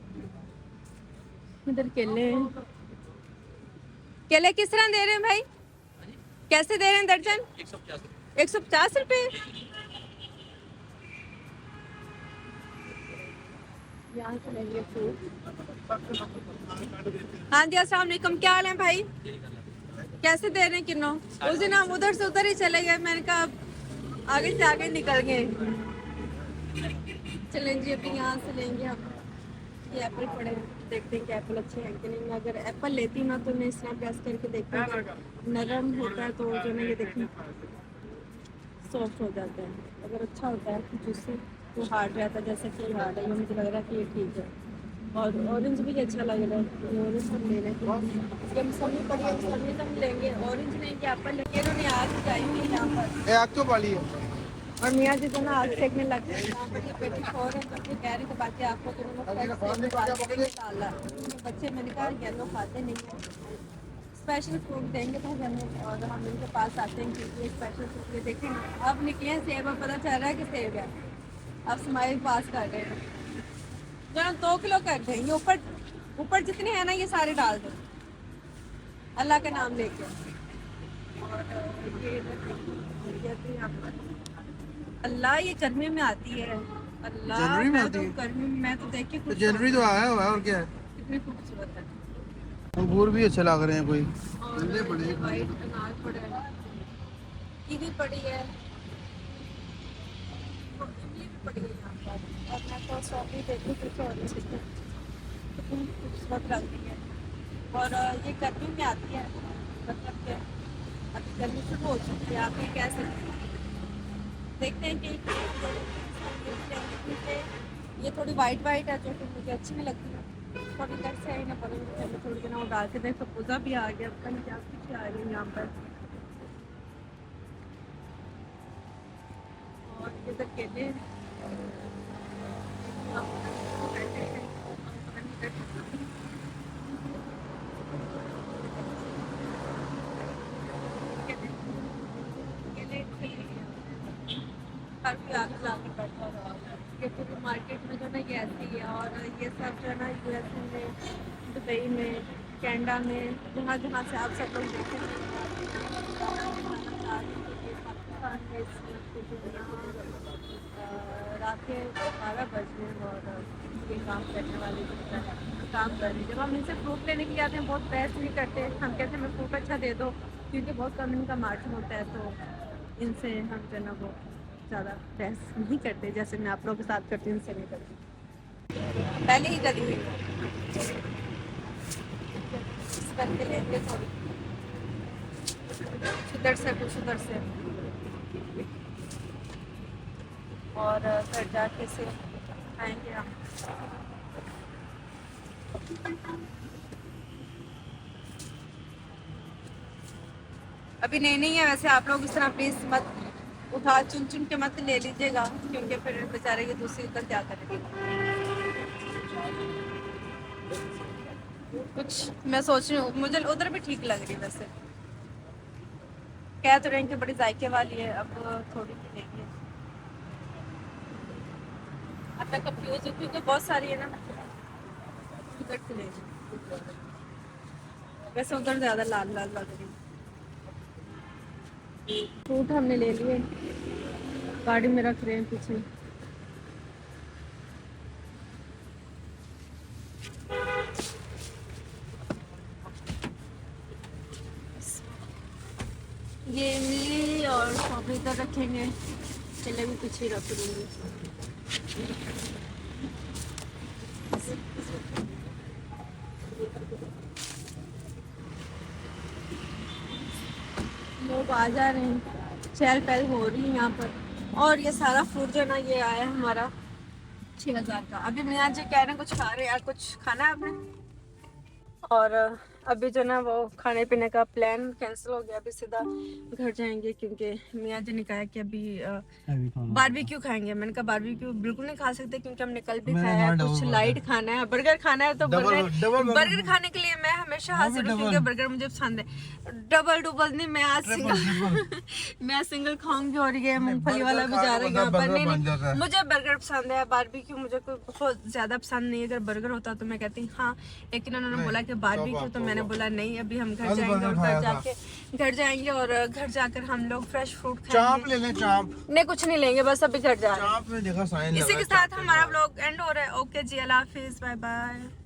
इधर केले, केले किस तरह दे रहे हैं भाई? कैसे दे रहे हैं दर्जन? 150 रुपए। यहाँ से लेंगे फ्रूट। हाँ जी अस्सलाम वालेकुम, क्या हाल है भाई? कैसे दे रहे हैं किलो? उस दिन हम उधर से उधर ही चले गए, मैंने कहा आगे से आगे निकल गए। चलें जी, अभी यहाँ से लेंगे हम। ये एप्पल पड़े हैं, देखते हैं कि एप्पल अच्छे हैं कि नहीं। अगर एप्पल लेती ना तो मैं इसमें प्रेस करके देखती हूँ, नरम होता है तो जो ना ये देखिए सॉफ्ट हो जाता है। अगर अच्छा होता है जूसी तो हार्ड रहता है, जैसे कि हार्ड है, ये मुझे लग रहा है कि ये ठीक है। और ऑरेंज भी अच्छा लग रहा है, ये ऑरेंज हम ले लेते हैं। हम सब्जी पड़ी है, सब्जी तो हम लेंगे, ऑरेंज लेंगे, एप्पल लेंगे। इन्होंने आग जाएंगे यहाँ पर, आग तो वाली है, और मियाँ जी तो ना आग सेकने लग गए। यहाँ पर ये पेटी और है, बच्चे कह रहे थे बाकी आपको तो उन्होंने डाला। बच्चे मैंने कहा येलो खाते नहीं है, स्पेशल फ्रूट देंगे तो हमें, और हम इनके पास आते हैं क्योंकि स्पेशल फ्रूट ये देखें। अब निकले हैं सेब, अब पता चल रहा है कि सेब है। अब स्माइल पास कर रहे हैं, जो 2 किलो कर देंगे, ऊपर ऊपर जितने हैं ना ये सारे डाल दो अल्लाह का नाम लेके। और ये अल्लाह ये गर्मी में आती है, अल्लाह जनवरी में मैं आती तो है? गर्मी में मैं तो देख के तो जनवरी तो आया हुआ है और क्या है। कितनी खूबसूरत है। अंगूर भी अच्छे लग रहे हैं, कोई और पड़े हैं। वाइट अनार पड़े हैं, कीवी पड़ी है, इमली भी पड़ी है यहाँ पर। और मैं तो स्ट्रॉबेरी देखूँ कुछ और कितनी खूबसूरत लगती है। और ये गर्मी में आती है, मतलब कि अभी गर्मी शुरू हो चुकी है, आप ये कह सकते हैं। देखते हैं कि ये थोड़ी वाइट वाइट है जो कि मुझे अच्छी नहीं लगती है। थोड़ी इधर से आई ना पता नहीं, थोड़ी देर वो डाल के देख तो पूजा भी आ गया, पता नहीं क्या कुछ आ गया यहाँ पर। और ये तक केले काफ़ी आग लाकर बैठा हुआ है, क्योंकि मार्केट में जो ना ये ऐसी है। और ये सब जो है ना यूएस में, दुबई में, कनाडा में, जहाँ जहाँ से आप सब लोग देखेंगे पाकिस्तान में, रात के 12 बजे और ये काम करने वाले काम कर रहे हैं। जब हम इनसे फ्रूट लेने के लिए आते हैं बहुत बहस नहीं करते, हम कहते हैं हमें फ्रूट अच्छा दे दो, क्योंकि बहुत कम इनका मार्जिन होता है, तो इनसे हम जो है ना वो ज़्यादा बहस नहीं करते, जैसे मैं आप लोगों के साथ करती हूँ, इनसे नहीं करती, पहले ही करी हुई करके लेते थोड़ी उधर से कुछ उधर से, और घर जाके से खाएंगे हम। अभी नहीं है वैसे, आप लोग इस तरह प्लीज मत उठा चुन चुन के मत ले लीजिएगा, क्योंकि फिर बेचारे की दूसरी का क्या करेंगे। कुछ मैं सोच रही हूँ, मुझे उधर भी ठीक लग रही है वैसे, कह तो रहे हैं कि बड़ी जायके वाली है, अब थोड़ी सी लेंगे। अब मैं कंफ्यूज हूँ क्योंकि बहुत सारी है ना, उधर से ले वैसे उधर ज़्यादा लाल लाल लग रही है। फ्रूट हमने ले लिए, गाड़ी में रख रहे हैं पीछे। ये इमली और स्ट्रॉबेरी इधर रखेंगे, केले भी पीछे रख दूँगी। लोग आ जा रहे हैं, चहल पहल हो रही है यहाँ पर। और ये सारा फ्रूट जो ना ये आया हमारा 6000 का। अभी मियाँ जी कह रहे हैं कुछ खा रहे हैं यार, कुछ खाना है आपने? और अभी जो ना वो खाने पीने का प्लान कैंसिल हो गया, अभी सीधा घर जाएंगे, क्योंकि मियाँ जी ने कहा कि अभी बारबेक्यू खाएंगे। मैंने कहा बारबेक्यू बिल्कुल नहीं खा सकते, क्योंकि हमने कल भी खाया है, कुछ लाइट खाना है, बर्गर खाना है। तो बर्गर खाने के लिए मैं हमेशा हाजिर हूँ, क्योंकि बर्गर मुझे पसंद है। डबल नहीं, मैं आज सिंगल मैं सिंगल खाऊंगी, और ये मूंगफली वाला भी जा रहा है यहाँ पर। नहीं मुझे बर्गर पसंद है, बारबेक्यू मुझे कोई बहुत ज्यादा पसंद नहीं है। अगर बर्गर होता तो मैं कहती हाँ, लेकिन उन्होंने बोला कि बारबेक्यू, तो मैंने बोला नहीं, अभी हम घर जाएंगे, और घर जाएंगे और घर जाकर हम लोग फ्रेश फ्रूट खाएंगे। चाप ले लें, चाप नहीं कुछ नहीं लेंगे, बस अभी घर जा रहे हैं। चाप में देखा साइन इसी के साथ हमारा व्लॉग एंड हो रहा है। ओके जी, अल्लाह हाफिज, बाय बाय।